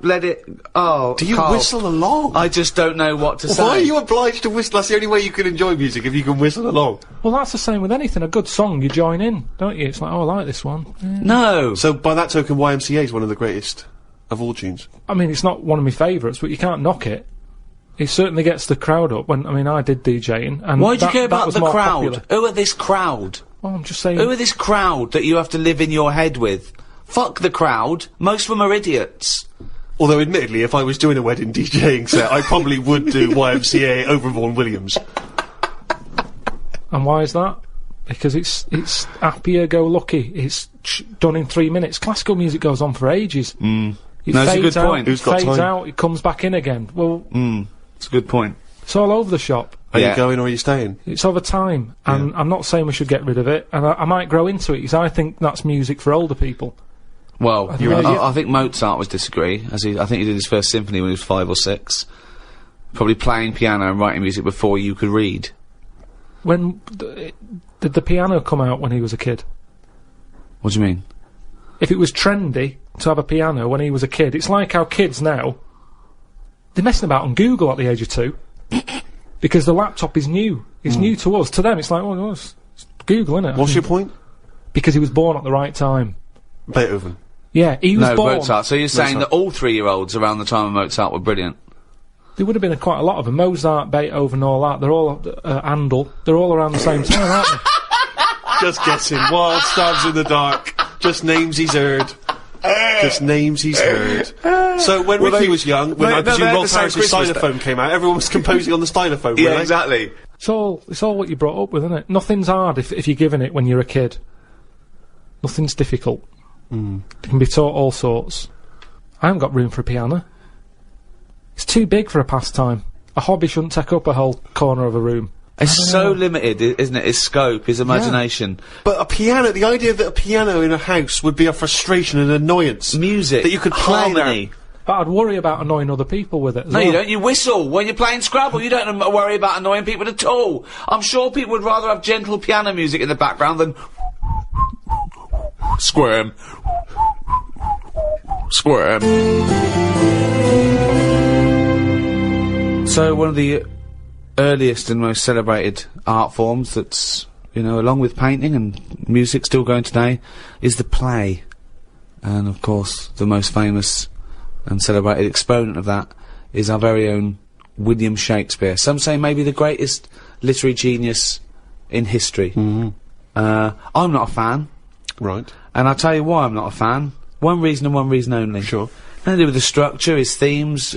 let it. Oh, Do you Karl, whistle along? I just don't know what to say. Why are you obliged to whistle? That's the only way you can enjoy music, if you can whistle along. Well, that's the same with anything. A good song, you join in, don't you? It's like, oh, I like this one. Yeah. No. So by that token, YMCA is one of the greatest of all tunes. I mean, it's not one of my favourites, but you can't knock it. It certainly gets the crowd up. I did DJing, and Why do you care that about was the more crowd? popular. Who are this crowd? Well, I'm just saying. Who are this crowd that you have to live in your head with? Fuck the crowd. Most of them are idiots. Although, admittedly, if I was doing a wedding DJing set, I probably would do YMCA over Vaughan Williams. And why is that? Because it's happier-go-lucky. It's done in 3 minutes. Classical music goes on for ages. It No, it's a good out, point. It Who's got fades time? out, it comes back in again. Well, It's a good point. it's all over the shop. Are Yeah. you going or are you staying? It's over time, and I'm not saying we should get rid of it, and I might grow into it, because I think that's music for older people. Well, You're I think Mozart would disagree. I think he did his first symphony when he was 5 or 6. Probably playing piano and writing music before you could read. When did the piano come out when he was a kid? What do you mean? If it was trendy to have a piano when he was a kid, it's like how kids now, they're messing about on Google at the age of 2. Because the laptop is new. It's new to us. To them, it's like, well, it's Google, innit? What's your point? Because he was born at the right time. Beethoven. Yeah, he was born... Mozart. So you're saying that all 3-year-olds around the time of Mozart were brilliant? There would have been quite a lot of them. Mozart, Beethoven, all that. They're all... Handel. They're all around the same time, aren't they? Just guessing. Wild stabs in the dark. Just names he's heard. Just names he's heard. So when Ricky was young, when I presume Rolf Harris's stylophone came out, everyone was composing on the stylophone, Yeah, exactly. It's all what you're brought up with, isn't it? Nothing's hard if you're given it when you're a kid. Nothing's difficult. It can be taught all sorts. I haven't got room for a piano. It's too big for a pastime. A hobby shouldn't take up a whole corner of a room. It's so limited, isn't it? His scope, his imagination. Yeah. But a piano, the idea that a piano in a house would be a frustration and annoyance. Music. That you could play harmony. But I'd worry about annoying other people with it as well. No, you don't. You whistle when you're playing Scrabble. You don't worry about annoying people at all. I'm sure people would rather have gentle piano music in the background than... Squirm. Squirm. So, one of the earliest and most celebrated art forms that's, along with painting and music still going today, is the play. And, of course, the most famous and celebrated exponent of that is our very own William Shakespeare. Some say maybe the greatest literary genius in history. I'm not a fan. Right. And I'll tell you why I'm not a fan. One reason and one reason only. Sure. Nothing to do with the structure, his themes,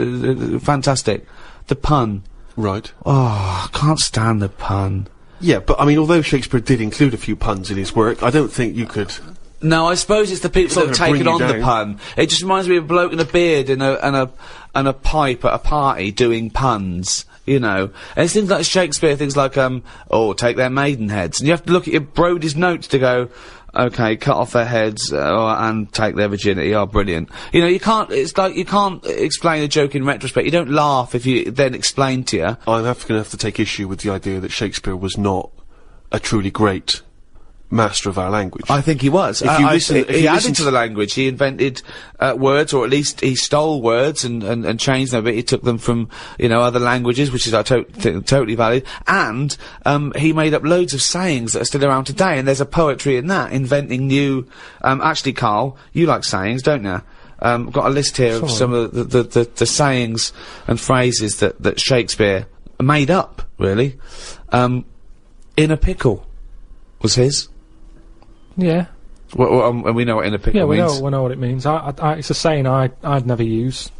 fantastic. The pun. Right. Oh, I can't stand the pun. Yeah, but I mean, although Shakespeare did include a few puns in his work, I don't think you could... No, I suppose it's the people that have taken on the pun. It just reminds me of a bloke in a beard and a pipe at a party doing puns, And it's things like Shakespeare, things like, take their maidenheads. And you have to look at your Brody's notes to go, okay, cut off their heads, and take their virginity. Oh, brilliant. You can't, it's like, you can't explain a joke in retrospect. You don't laugh if you then explain to you. I'm gonna have to take issue with the idea that Shakespeare was not a truly great master of our language. I think he was. If you listen, he added to the language. He invented words, or at least he stole words and changed them a bit. He took them from other languages, which is totally valid. And he made up loads of sayings that are still around today. And there's a poetry in that, inventing new. Actually, Karl, you like sayings, don't you? I've got a list here of some of the sayings and phrases that Shakespeare made up. Really, in a pickle was his. Yeah. And we know what in a pickle means. Yeah, we know what it means. It's a saying I'd never use.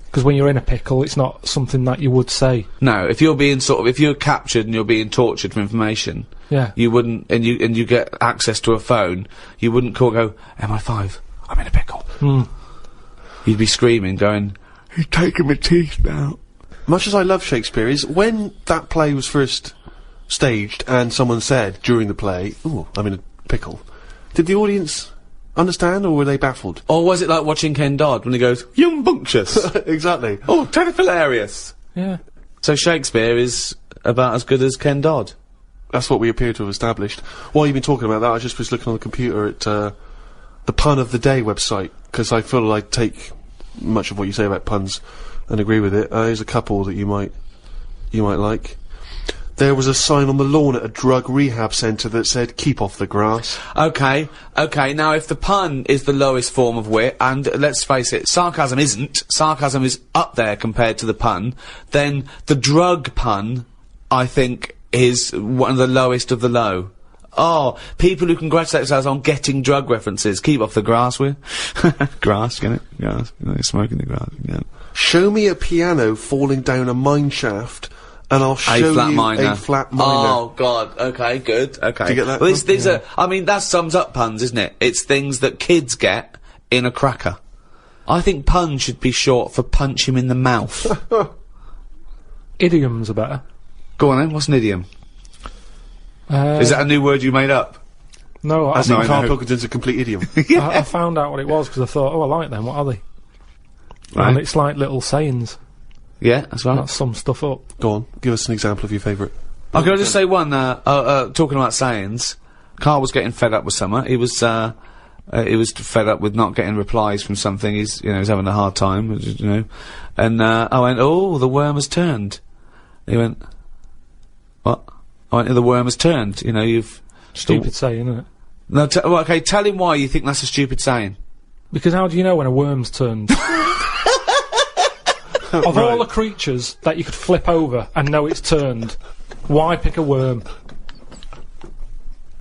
Because when you're in a pickle, it's not something that you would say. No, if you're being if you're captured and you're being tortured for information, yeah, you wouldn't, and you get access to a phone, you wouldn't go, MI5, I'm in a pickle. You'd be screaming, going, he's taking my teeth out. Much as I love Shakespeare, is when that play was first staged and someone said during the play, ooh, I'm in a pickle, did the audience understand, or were they baffled? Or was it like watching Ken Dodd when he goes, "Young bunctious"? Exactly. Oh, terrible, hilarious. Yeah. So Shakespeare is about as good as Ken Dodd. That's what we appear to have established. While you've been talking about that, I just was looking on the computer at the Pun of the Day website, because I feel I take much of what you say about puns and agree with it. There's a couple that you might like. There was a sign on the lawn at a drug rehab centre that said, "Keep off the grass." Okay, now if the pun is the lowest form of wit, and let's face it, sarcasm isn't, sarcasm is up there compared to the pun, then the drug pun, I think, is one of the lowest of the low. Oh, people who congratulate themselves on getting drug references. Keep off the grass, will you? Grass, get it? Grass. You're smoking the grass, yeah. Show me a piano falling down a mine shaft, and I'll show you a flat minor. Oh, God. Okay, good. Okay. Do you get that? Well, these are, I mean, that sums up puns, isn't it? It's things that kids get in a cracker. I think pun should be short for punch him in the mouth. Idioms are better. Go on then, what's an idiom? Is that a new word you made up? No, I think Karl Pilkington's a complete idiom. Yeah. I found out what it was because I thought, oh, I like them, what are they? Right. And it's like little sayings. Yeah, that's right. That sums stuff up. Go on, give us an example of your favourite. Oh, can I just say one, talking about sayings, Karl was getting fed up with something. He was fed up with not getting replies from something. He's having a hard time, and I went, "Oh, the worm has turned." He went, What? Oh, the worm has turned. You know, you've... Stupid saying, isn't it? No, well, okay, tell him why you think that's a stupid saying. Because how do you know when a worm's turned? Of all the creatures that you could flip over and know it's turned, why pick a worm?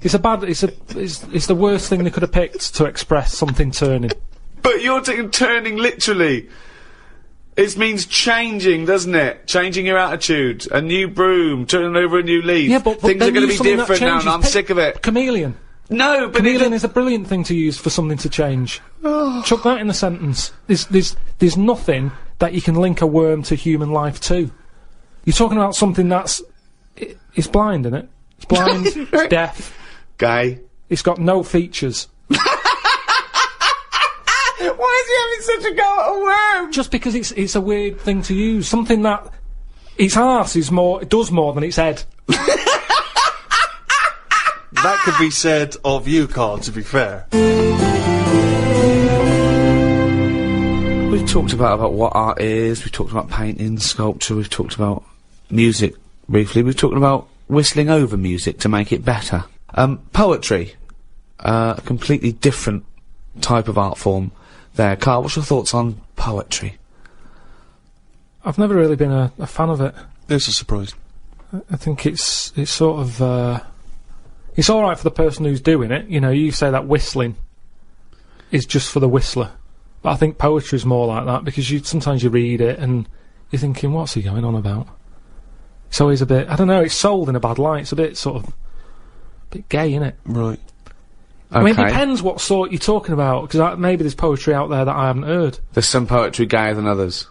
It's the worst thing they could have picked to express something turning. But you're taking turning literally. It means changing, doesn't it? Changing your attitude. A new broom, turning over a new leaf. Yeah, but things are going to be different now, and I'm sick of it. Chameleon. No, but chameleon is a brilliant thing to use for something to change. Chuck that in the sentence. There's nothing that you can link a worm to human life to. You're talking about something that's... It's blind, isn't it? It's blind, it's deaf. Gay. It's got no features. Why is he having such a go at a worm? Just because it's a weird thing to use. Something that... Its arse is more... It does more than its head. That could be said of you, Karl, to be fair. We've talked about what art is, we've talked about painting, sculpture, we've talked about music briefly, we've talked about whistling over music to make it better. Poetry. A completely different type of art form there. Karl, what's your thoughts on poetry? I've never really been a fan of it. There's a surprise. I think it's sort of... It's alright for the person who's doing it. You know, you say that whistling is just for the whistler. But I think poetry's more like that, because sometimes you read it and you're thinking, what's he going on about? It's always a bit... I don't know, it's sold in a bad light. It's a bit sort of... a bit gay, innit? Right. I mean, it depends what sort you're talking about, because maybe there's poetry out there that I haven't heard. There's some poetry gayer than others.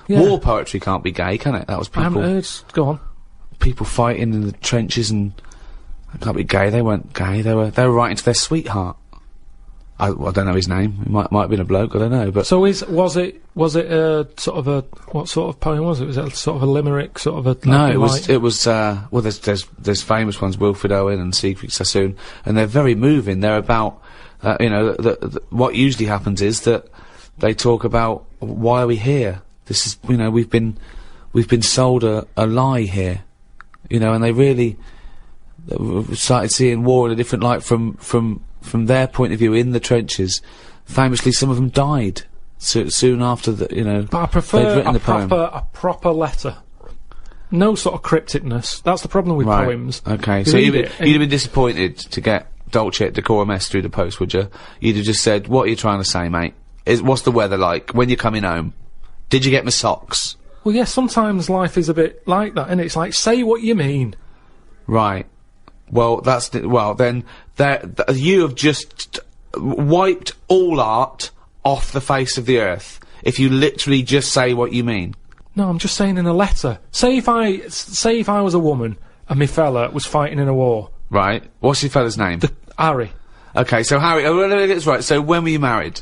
Yeah. War poetry can't be gay, can it? That was people... I haven't heard... Go on. People fighting in the trenches and... It can't be gay. They weren't gay. They were writing to their sweetheart. I don't know his name. It might have been a bloke. I don't know. But so was it a sort of a what sort of poem was it? Was it sort of a limerick? Sort of a no. It was. Well, there's famous ones, Wilfred Owen and Siegfried Sassoon, and they're very moving. They're about you know what usually happens is that they talk about why are we here. This is you know we've been sold a lie here, you know, and they really. Started seeing war in a different light from their point of view in the trenches. Famously, some of them died soon after the, you know. But I prefer a proper letter. No sort of crypticness. That's the problem with poems. Okay, so you'd have been disappointed to get Dulce et Decorum Est through the post, would you? You'd have just said, "What are you trying to say, mate? What's the weather like? When you're coming home? Did you get my socks?" Well, yes. Sometimes life is a bit like that, and it's like, say what you mean. Right. Well, then you have just wiped all art off the face of the earth. If you literally just say what you mean. No, I'm just saying in a letter. Say if I was a woman and my fella was fighting in a war. Right. What's your fella's name? Harry. Okay, so Harry. Oh, let me get this right. So when were you married?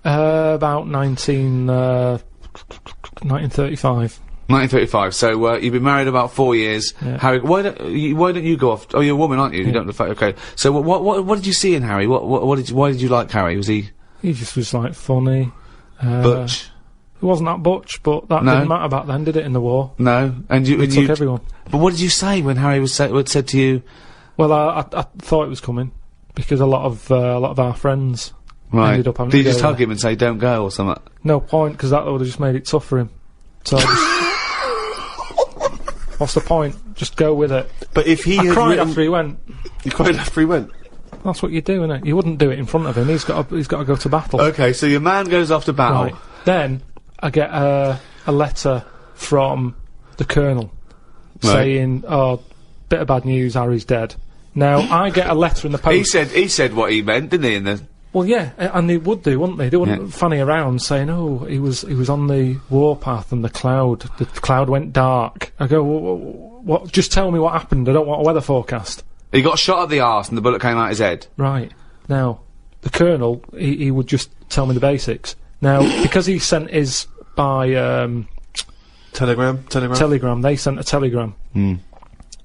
About 1935. 1935. So you've been married about 4 years. Yeah. Harry, why don't you go off? Oh, you're a woman, aren't you? Yeah. You don't. Okay. So what did you see in Harry? Why did you like Harry? Was he? He just was like funny. Butch. He wasn't that butch, but that didn't matter back then, did it? In the war. No, and you took everyone. But what did you say when Harry was said to you? Well, I thought it was coming because a lot of our friends ended up having Did to you just go hug him and say don't go or something? No point, because that would have just made it tough for him. So. What's the point? Just go with it. But if he I cried after he went. You cried after he went? That's what you do, innit? You wouldn't do it in front of him. He's got to go to battle. Okay, so your man goes off to battle. Right. Then I get a letter from the Colonel saying, "Oh, bit of bad news. Harry's dead." Now I get a letter in the post. He said what he meant, didn't he? In the well, yeah, and they would do, wouldn't they? They wouldn't fanny around saying, "Oh, he was on the warpath and the cloud went dark." I go, "What? Just tell me what happened. I don't want a weather forecast." He got shot at the arse and the bullet came out his head. Right. Now, the Colonel, he would just tell me the basics. Now, because he sent his by Telegram. They sent a telegram.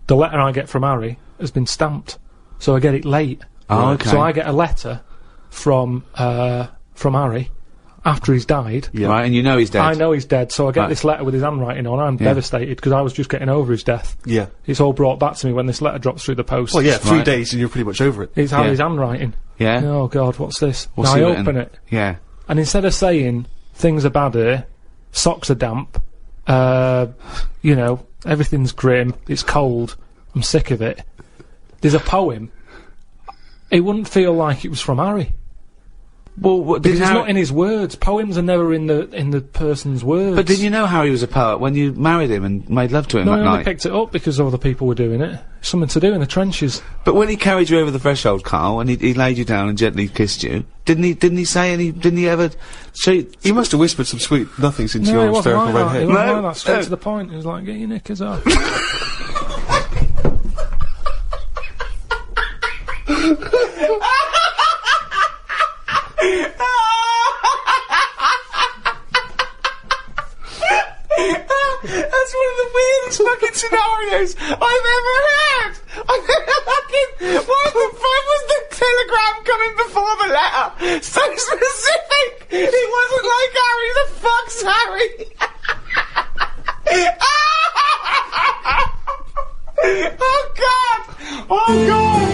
The letter I get from Harry has been stamped, so I get it late. Oh, okay. So I get a letter from Harry after he's died. Yeah. Right, and you know he's dead. I know he's dead, so I get Right. this letter with his handwriting on. I'm devastated because I was just getting over his death. Yeah. It's all brought back to me when this letter drops through the post. Well, yeah, 3 Right. days and you're pretty much over it. It's Yeah. his handwriting. Yeah? Oh, God, what's this? What's Now he I written? open it, Yeah. and instead of saying, things are bad here, socks are damp, you know, everything's grim, it's cold, I'm sick of it, there's a poem. It wouldn't feel like it was from Harry. Well, Because it's not in his words. Poems are never in the person's words. But did you know Harry was a poet when you married him and made love to him No, that I only night? picked it up because other people were doing it. Something to do in the trenches. But when he carried you over the threshold, Karl, and he laid you down and gently kissed you, didn't he say any? Didn't he ever? He must have whispered some sweet nothings into No, your it wasn't hysterical like red that. head. It wasn't No, like that. Straight no. to the point. It was like, get your knickers off. That's one of the weirdest fucking scenarios I've ever heard. Why the fuck was the telegram coming before the letter? So specific. It wasn't like Harry. The fuck's Harry? Oh God! Oh God!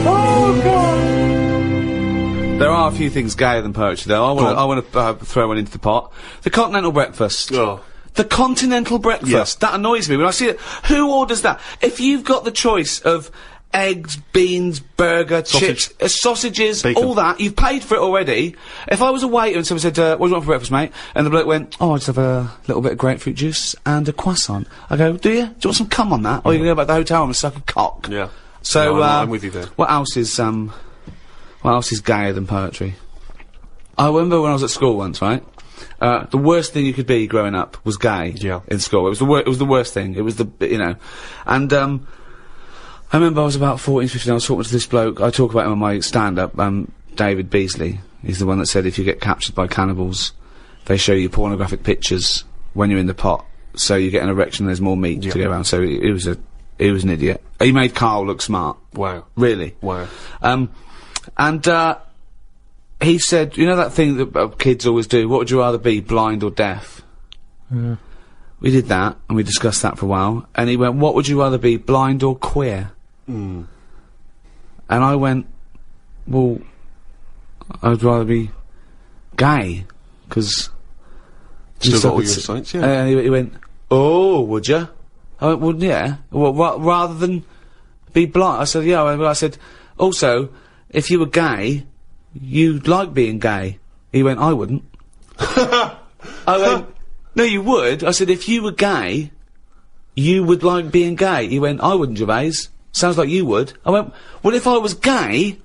Oh God! There are a few things gayer than poetry, though. I want to throw one into the pot. The continental breakfast. Oh. The continental breakfast. That annoys me when I see it. Who orders that? If you've got the choice of eggs, beans, burger, chips, sausages, Bacon. all that, you've paid for it already. If I was a waiter and someone said, what do you want for breakfast, mate? And the bloke went, oh, I just have a little bit of grapefruit juice and a croissant. I go, do you? Do you want some cum on that? Or you can go back to the hotel and suck a cock? Yeah. So, No, I'm with you there. What else is gayer than poetry? I remember when I was at school once, right? The worst thing you could be growing up was gay. Yeah. In school. It was the worst thing. It was and, I remember I was about 14, 15, I was talking to this bloke, I talk about him on my stand-up, David Beasley. He's the one that said if you get captured by cannibals, they show you pornographic pictures when you're in the pot, so you get an erection and there's more meat to go around, so he was an idiot. He made Karl look smart. Wow. Really. Wow. He said, you know that thing that kids always do, what would you rather be, blind or deaf? Yeah. We did that, and we discussed that for a while, and he went, what would you rather be, blind or queer? And I went, well, I'd rather be gay, because... Still got all your sights, yeah. And he went, oh, would you? I went, well, yeah. Well, rather than be blind. I said, yeah. I said, also, if you were gay, you'd like being gay. He went, I wouldn't. I went, no, you would. I said, if you were gay, you would like being gay. He went, I wouldn't, Gervais. Sounds like you would. I went, well, if I was gay,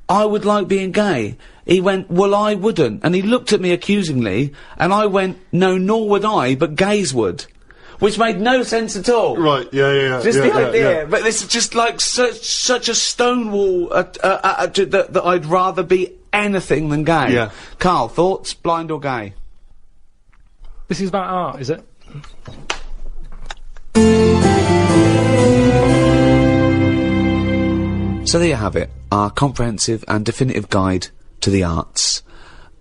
I would like being gay. He went, well, I wouldn't. And he looked at me accusingly, and I went, no, nor would I, but gays would. Which made no sense at all. Right, yeah. Just the idea, but this is just like such a stonewall that I'd rather be anything than gay. Yeah. Karl, thoughts, blind or gay? This is about art, is it? So there you have it, our comprehensive and definitive guide to the arts.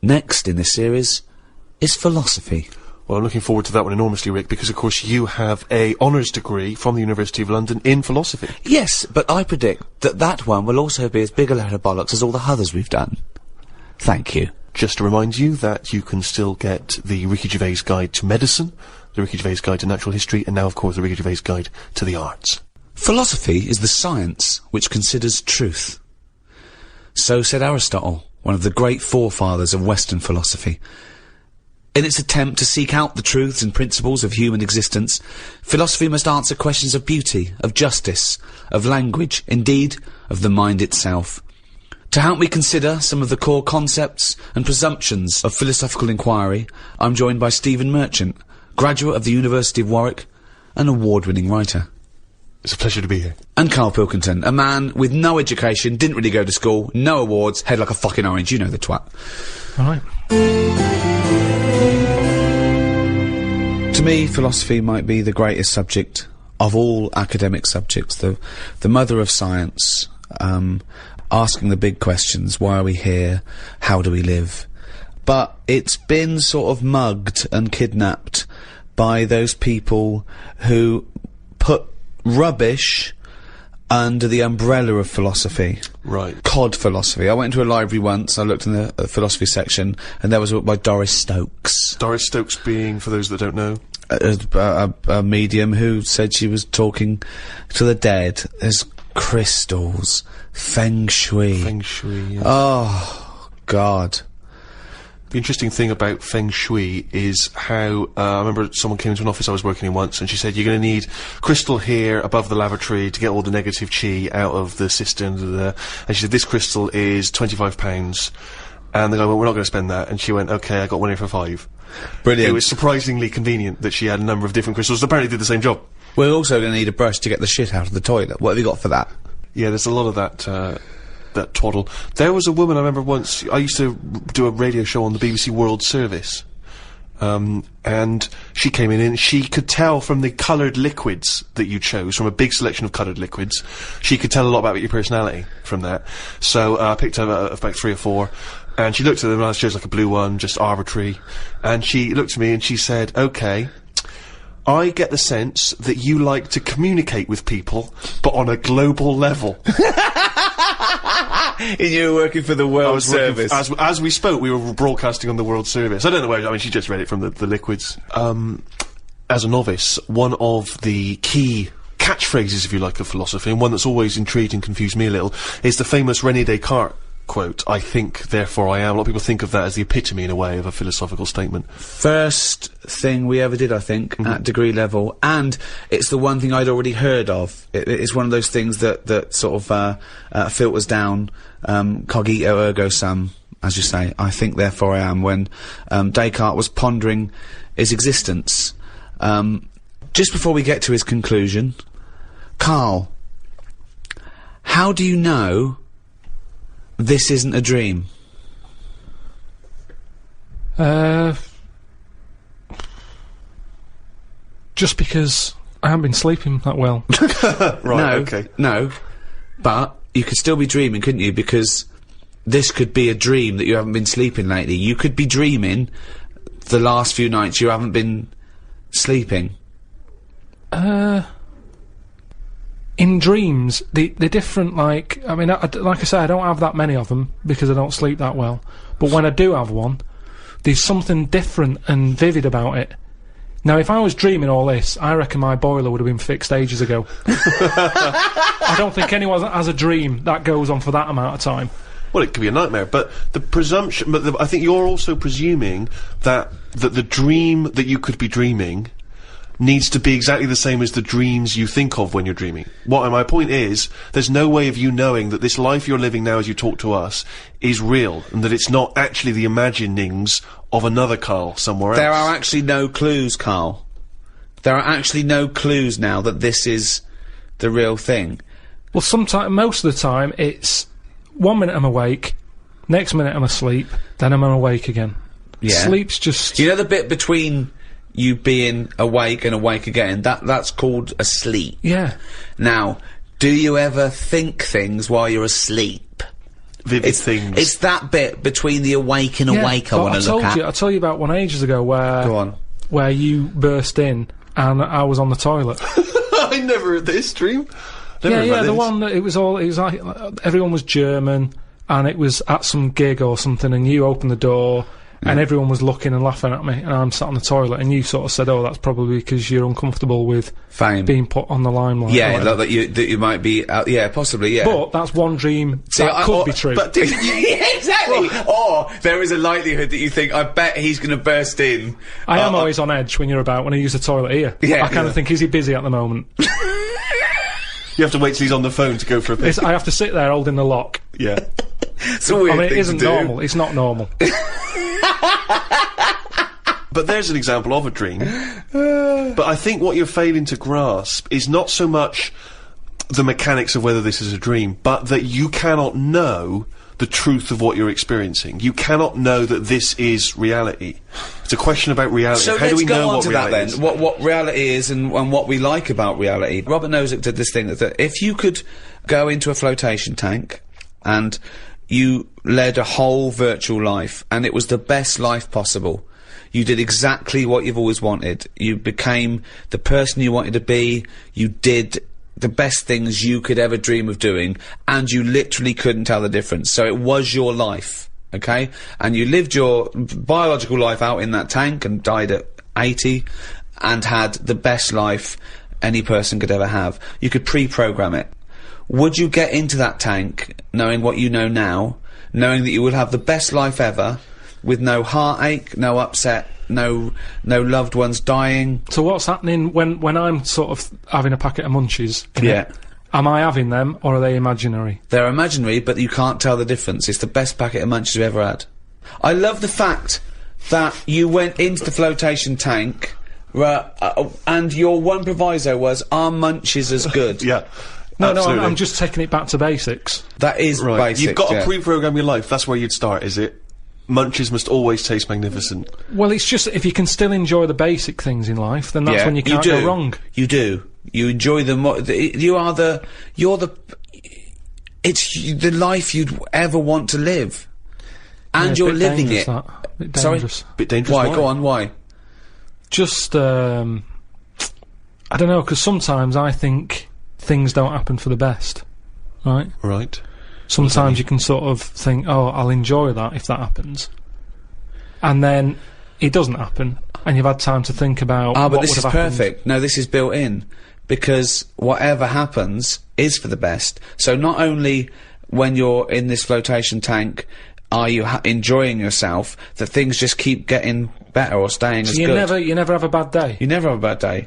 Next in this series is philosophy. Well, I'm looking forward to that one enormously, Rick, because of course you have a honours degree from the University of London in philosophy. Yes, but I predict that one will also be as big a load of bollocks as all the others we've done. Thank you. Just to remind you that you can still get the Ricky Gervais Guide to Medicine, the Ricky Gervais Guide to Natural History, and now, of course, the Ricky Gervais Guide to the Arts. Philosophy is the science which considers truth. So said Aristotle, one of the great forefathers of Western philosophy. In its attempt to seek out the truths and principles of human existence, philosophy must answer questions of beauty, of justice, of language, indeed, of the mind itself. To help me consider some of the core concepts and presumptions of philosophical inquiry, I'm joined by Stephen Merchant, graduate of the University of Warwick, an award-winning writer. It's a pleasure to be here. And Karl Pilkington, a man with no education, didn't really go to school, no awards, head like a fucking orange, you know the twat. Right. To me, philosophy might be the greatest subject of all academic subjects, the mother of science, asking the big questions, why are we here, how do we live, but it's been sort of mugged and kidnapped by those people who put rubbish under the umbrella of philosophy. Right. Cod philosophy. I went to a library once, I looked in the philosophy section, and there was a book by Doris Stokes. Doris Stokes being, for those that don't know, a medium who said she was talking to the dead. There's crystals, feng shui. Feng Shui, yeah. Oh, God. The interesting thing about Feng Shui is how, I remember someone came into an office I was working in once and she said, you're going to need crystal here above the lavatory to get all the negative chi out of the cistern. And she said, this crystal is £25. And the guy went, we're not going to spend that. And she went, okay, I got one here for £5. Brilliant. It was surprisingly convenient that she had a number of different crystals that apparently did the same job. We're also going to need a brush to get the shit out of the toilet. What have you got for that? Yeah, there's a lot of that twaddle. There was a woman I remember once, I used to do a radio show on the BBC World Service, and she came in and she could tell from the coloured liquids that you chose, from a big selection of coloured liquids, she could tell a lot about your personality from that. So I picked up about 3 or 4, and she looked at them and I chose like a blue one, just arbitrary, and she looked at me and she said, okay, I get the sense that you like to communicate with people, but on a global level. And you were working for the World Service. As we spoke, we were broadcasting on the World Service. I don't know where, I mean, she just read it from the liquids. As a novice, one of the key catchphrases, if you like, of philosophy, and one that's always intrigued and confused me a little, is the famous René Descartes quote, I think, therefore I am. A lot of people think of that as the epitome, in a way, of a philosophical statement. First thing we ever did, I think, at degree level, and it's the one thing I'd already heard of. It's one of those things that sort of filters down, cogito ergo sum, as you say, I think, therefore I am, when Descartes was pondering his existence. Just before we get to his conclusion, Karl, how do you know this isn't a dream? Just because I haven't been sleeping that well. Right, okay. No, but you could still be dreaming, couldn't you? Because this could be a dream that you haven't been sleeping lately. You could be dreaming the last few nights you haven't been sleeping. In dreams, they're different, like, I mean, like I say, I don't have that many of them, because I don't sleep that well. But when I do have one, there's something different and vivid about it. Now, if I was dreaming all this, I reckon my boiler would have been fixed ages ago. I don't think anyone has a dream that goes on for that amount of time. Well, it could be a nightmare, but the presumption, I think you're also presuming that the dream that you could be dreaming needs to be exactly the same as the dreams you think of when you're dreaming. My point is, there's no way of you knowing that this life you're living now as you talk to us is real, and that it's not actually the imaginings of another Karl somewhere else. There are actually no clues, Karl. There are actually no clues now that this is the real thing. Well, most of the time, it's 1 minute I'm awake, next minute I'm asleep, then I'm awake again. Yeah. Sleep's just... You know the bit between you being awake and awake again, that's called a sleep. Yeah. Now, do you ever think things while you're asleep? Vivid things. It's that bit between the awake and awake I want to look at. I told you about one ages ago where... Go on. Where you burst in and I was on the toilet. I never heard this dream. The one that it was like everyone was German and it was at some gig or something, and you opened the door and everyone was looking and laughing at me, and I'm sat on the toilet, and you sort of said, oh, that's probably because you're uncomfortable with fame being put on the limelight. Yeah, that you might be yeah, possibly, yeah. But that's one dream that could be true. But yeah, exactly. Or there is a likelihood that you think, I bet he's going to burst in. I am always on edge when I use the toilet here. Yeah, I kind of think, is he busy at the moment? You have to wait till he's on the phone to go for a piss. I have to sit there holding the lock. Yeah. It's a weird thing it isn't to do. normal. It's not normal. But there's an example of a dream. But I think what you're failing to grasp is not so much the mechanics of whether this is a dream, but that you cannot know the truth of what you're experiencing. You cannot know that this is reality. It's a question about reality. So how do we know what reality then? What reality is and what we like about reality. Robert Nozick did this thing that if you could go into a flotation tank and you led a whole virtual life, and it was the best life possible. You did exactly what you've always wanted. You became the person you wanted to be. You did the best things you could ever dream of doing, and you literally couldn't tell the difference. So it was your life, okay? And you lived your biological life out in that tank and died at 80 and had the best life any person could ever have. You could pre-program it. Would you get into that tank knowing what you know now, knowing that you would have the best life ever, with no heartache, no upset, no loved ones dying? So what's happening when I'm sort of having a packet of munchies? Am I having them, or are they imaginary? They're imaginary, but you can't tell the difference. It's the best packet of munchies you've ever had. I love the fact that you went into the flotation tank, and your one proviso was, are munchies as good? Yeah. No, I'm just taking it back to basics. That is basics. You've got to pre-program your life. That's where you'd start, is it? Munchies must always taste magnificent. Well, it's just, if you can still enjoy the basic things in life, then that's when you can't go wrong. You do. You enjoy them more. It's the life you'd ever want to live. And you're living it. Bit dangerous. Sorry? Bit dangerous. Why? Go on, why? Just, I don't know, because sometimes I think things don't happen for the best. Right? Right. Sometimes you can sort of think, oh, I'll enjoy that if that happens. And then it doesn't happen, and you've had time to think about what but this is happened. perfect. No, this is built in. Because whatever happens is for the best. So not only when you're in this flotation tank are you enjoying yourself, that things just keep getting better or staying as good. You never have a bad day? You never have a bad day.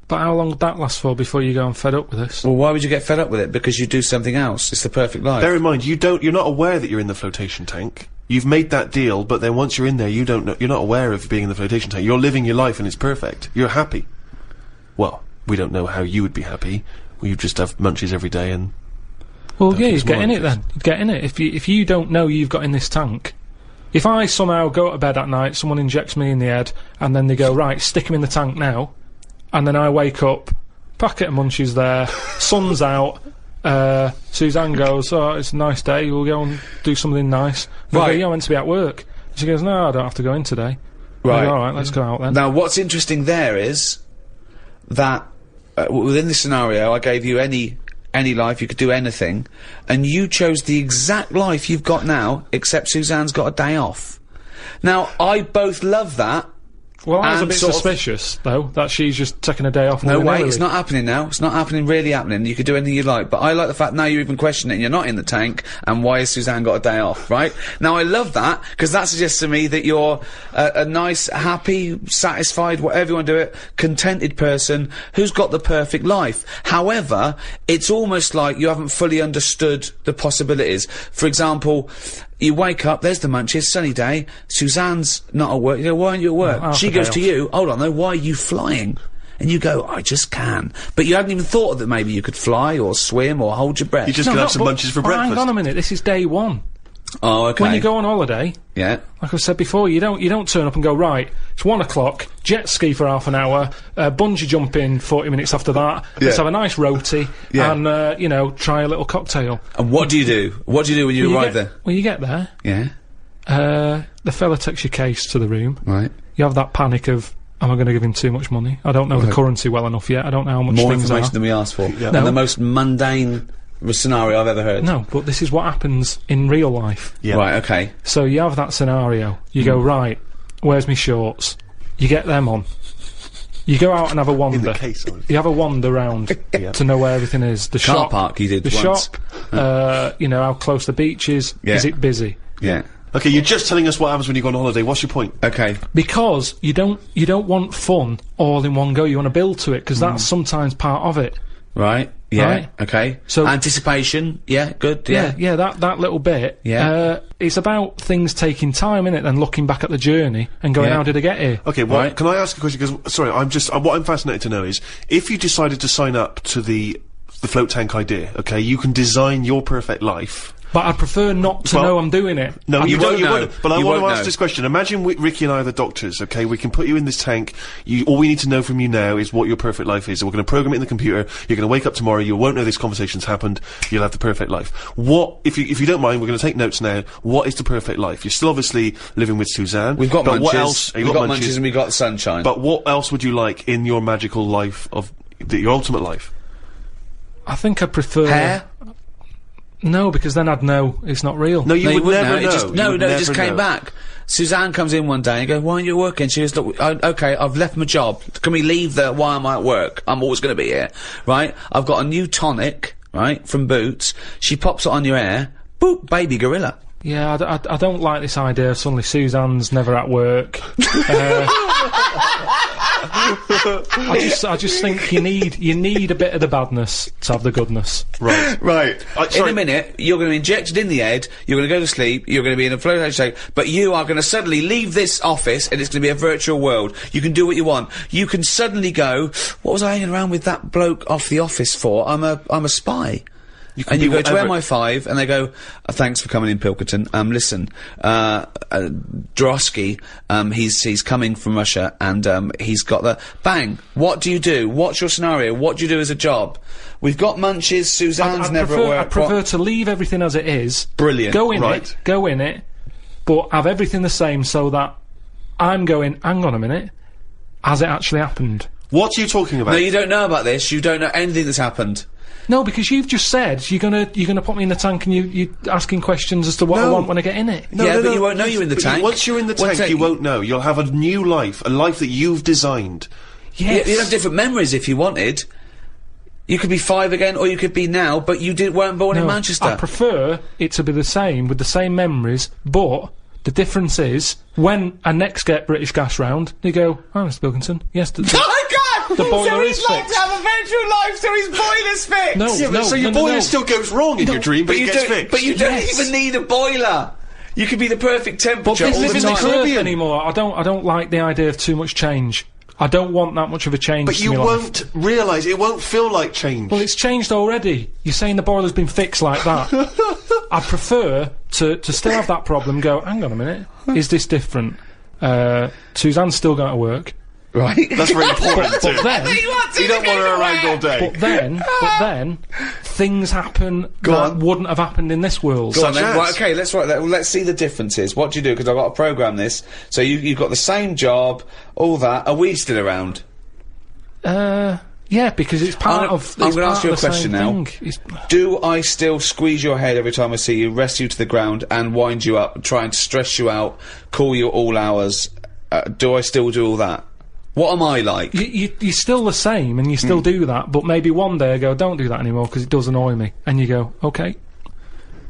But how long would that last for before you go and fed up with this? Well, why would you get fed up with it? Because you do something else. It's the perfect life. Bear in mind, you're not aware that you're in the flotation tank. You've made that deal, but then once you're in there, you don't know, you're not aware of being in the flotation tank. You're living your life and it's perfect. You're happy. Well, we don't know how you would be happy. You just have munchies every day and... Well, yeah, you'd get in it then. You'd get in it. If you don't know you've got in this tank... If I somehow go to bed at night, someone injects me in the head, and then they go, right, stick him in the tank now, and then I wake up, packet of munchies there, sun's out, Suzanne goes, oh, it's a nice day, we'll go and do something nice. And I go, yeah, I meant to be at work. She goes, no, I don't have to go in today. Right. I go, alright, let's go out then. Now, what's interesting there is that within this scenario, I gave you any life, you could do anything, and you chose the exact life you've got now, except Suzanne's got a day off. Now, I both love that. Well, I was a bit suspicious, though, that she's just taking a day off. No, wait, it's not happening now. It's not happening, really happening. You could do anything you like. But I like the fact now you're even questioning it and you're not in the tank, and why has Suzanne got a day off, right? Now, I love that, because that suggests to me that you're a nice, happy, satisfied, whatever you want to do it, contented person who's got the perfect life. However, it's almost like you haven't fully understood the possibilities. For example, you wake up, there's the munchies, sunny day, Suzanne's not at work, you go, why aren't you at work? No, she goes to you, hold on though, why are you flying? And you go, I just can. But you hadn't even thought that maybe you could fly, or swim, or hold your breath. You just could have some munchies for breakfast. Hang on a minute, this is day one. Oh, okay. When you go on holiday, yeah, like I said before, you don't turn up and go, right, it's 1 o'clock, jet ski for half an hour, bungee jump in 40 minutes after that, let's have a nice roti, and, you know, try a little cocktail. And what do you do? What do you do when you arrive there? When you get there, the fella takes your case to the room. Right. You have that panic of, am I going to give him too much money? I don't know the currency well enough yet, I don't know how much More things information are. than we asked for. Yeah. And the most mundane scenario I've ever heard. No, but this is what happens in real life. Yeah. Right, okay. So you have that scenario. You go, right, where's my shorts? You get them on. You go out and have a wander. In the case, you have a wander round to know where everything is. The Car shop, park you did the once. shop, you know, how close the beach is. Yeah. Is it busy? Yeah. Okay, you're just telling us what happens when you go on holiday. What's your point? Okay. Because you don't want fun all in one go. You want to build to it, because that's sometimes part of it. Right. Yeah. Right. Okay. So anticipation. Yeah. Good. Yeah. Yeah. That little bit. Yeah. It's about things taking time, innit? Then looking back at the journey and going, how did I get here? Okay. Well, Right. can I ask a question? Because sorry, what I'm fascinated to know is if you decided to sign up to the float tank idea. Okay, you can design your perfect life. But I prefer not to know I'm doing it. No, you don't know. won't. But I You want to won't ask know. this question. Imagine Ricky and I are the doctors, okay? We can put you in this tank. All we need to know from you now is what your perfect life is. And we're going to program it in the computer. You're going to wake up tomorrow. You won't know this conversation's happened. You'll have the perfect life. What, if you don't mind, we're going to take notes now. What is the perfect life? You're still obviously living with Suzanne. We've got but munches. What else? We've got munches and we've got sunshine. But what else would you like in your magical life your ultimate life? I think I prefer... Hair? No, because then I'd know it's not real. No, you would wouldn't never know. It just came back. Suzanne comes in one day and goes, "Why aren't you working?" She goes, "Look, okay, I've left my job. Can we leave why am I at work? I'm always going to be here, right? I've got a new tonic, right, from Boots. She pops it on your hair. Boop, baby gorilla." Yeah, I don't like this idea of suddenly Suzanne's never at work. I just think you need a bit of the badness to have the goodness. Right. Right. In sorry. a minute, you're going to be injected in the head, you're going to go to sleep, you're going to be in a floating state, but you are going to suddenly leave this office and it's going to be a virtual world. You can do what you want. You can suddenly go, "What was I hanging around with that bloke off the office for? I'm a spy." And you go to MI5 and they go, "Thanks for coming in, Pilkington. Listen, Drosky, he's coming from Russia and, he's got the..." Bang! What do you do? What's your scenario? What do you do as a job? We've got munches, Suzanne's never at work. I prefer to leave everything as it is. Brilliant. Go in it, but have everything the same so that I'm going, hang on a minute, has it actually happened? What are you talking about? No, you don't know about this. You don't know anything that's happened. No, because you've just said you're gonna put me in the tank and you're asking questions as to what I want when I get in it. But you won't know you're in the But tank. Once you're in the tank, you won't know. You'll have a new life, a life that you've designed. Yes. You'd have different memories if you wanted. You could be 5 again, or you could be now, but you weren't born in Manchester. I prefer it to be the same, with the same memories, but the difference is, when I next get British Gas round, they go, "Oh, Mr. Pilkington, yes, Oh my God! The boiler so is he's like fixed." to have a virtual life, so his boiler's fixed! No, Yeah, but so your boiler still goes wrong in your dream, but it gets fixed. But you don't Yes. even need a boiler! You could be the perfect temperature all This the isn't time. the Caribbean anymore. I don't like the idea of too much change. I don't want that much of a change But to you my life. won't realise, it won't feel like change. Well, it's changed already. You're saying the boiler's been fixed like that. I prefer to still have that problem, go, hang on a minute, is this different? Suzanne's still going to work. Right? That's very important But too. then... You don't want her around all day. But then, things happen that on. wouldn't have happened in this world. Go on then. as? Right, okay, let's write that. Well, let's see the differences. What do you do? Because I've got to program this. So you've got the same job, all that. Are we still around? Yeah, because it's part of. I'm going to ask you a question now. It's, Do I still squeeze your head every time I see you, rest you to the ground, and wind you up, try and stress you out, call you at all hours? Do I still do all that? What am I like? you're still the same, and you still do that, but maybe one day I go, don't do that anymore because it does annoy me, and you go, okay.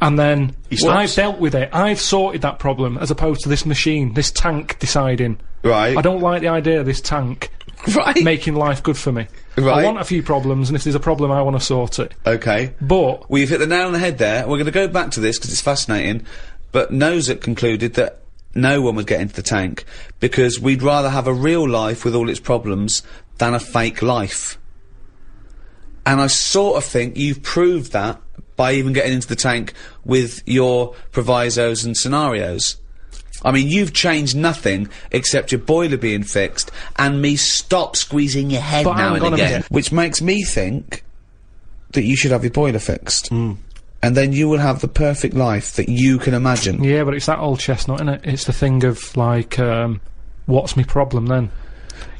And then I've dealt with it. I've sorted that problem, as opposed to this machine, this tank deciding. Right. I don't like the idea of this tank Right. making life good for me. Right. I want a few problems, and if there's a problem, I want to sort it. Okay. But Well, you've hit the nail on the head there. We're going to go back to this because it's fascinating. But Nozick concluded that no one would get into the tank because we'd rather have a real life with all its problems than a fake life. And I sort of think you've proved that by even getting into the tank with your provisos and scenarios. I mean, you've changed nothing except your boiler being fixed and me stop squeezing your head But now hang and on a again. minute. Which makes me think that you should have your boiler fixed. And then you will have the perfect life that you can imagine. yeah, but it's that old chestnut, innit? It's the thing of like, what's my problem then?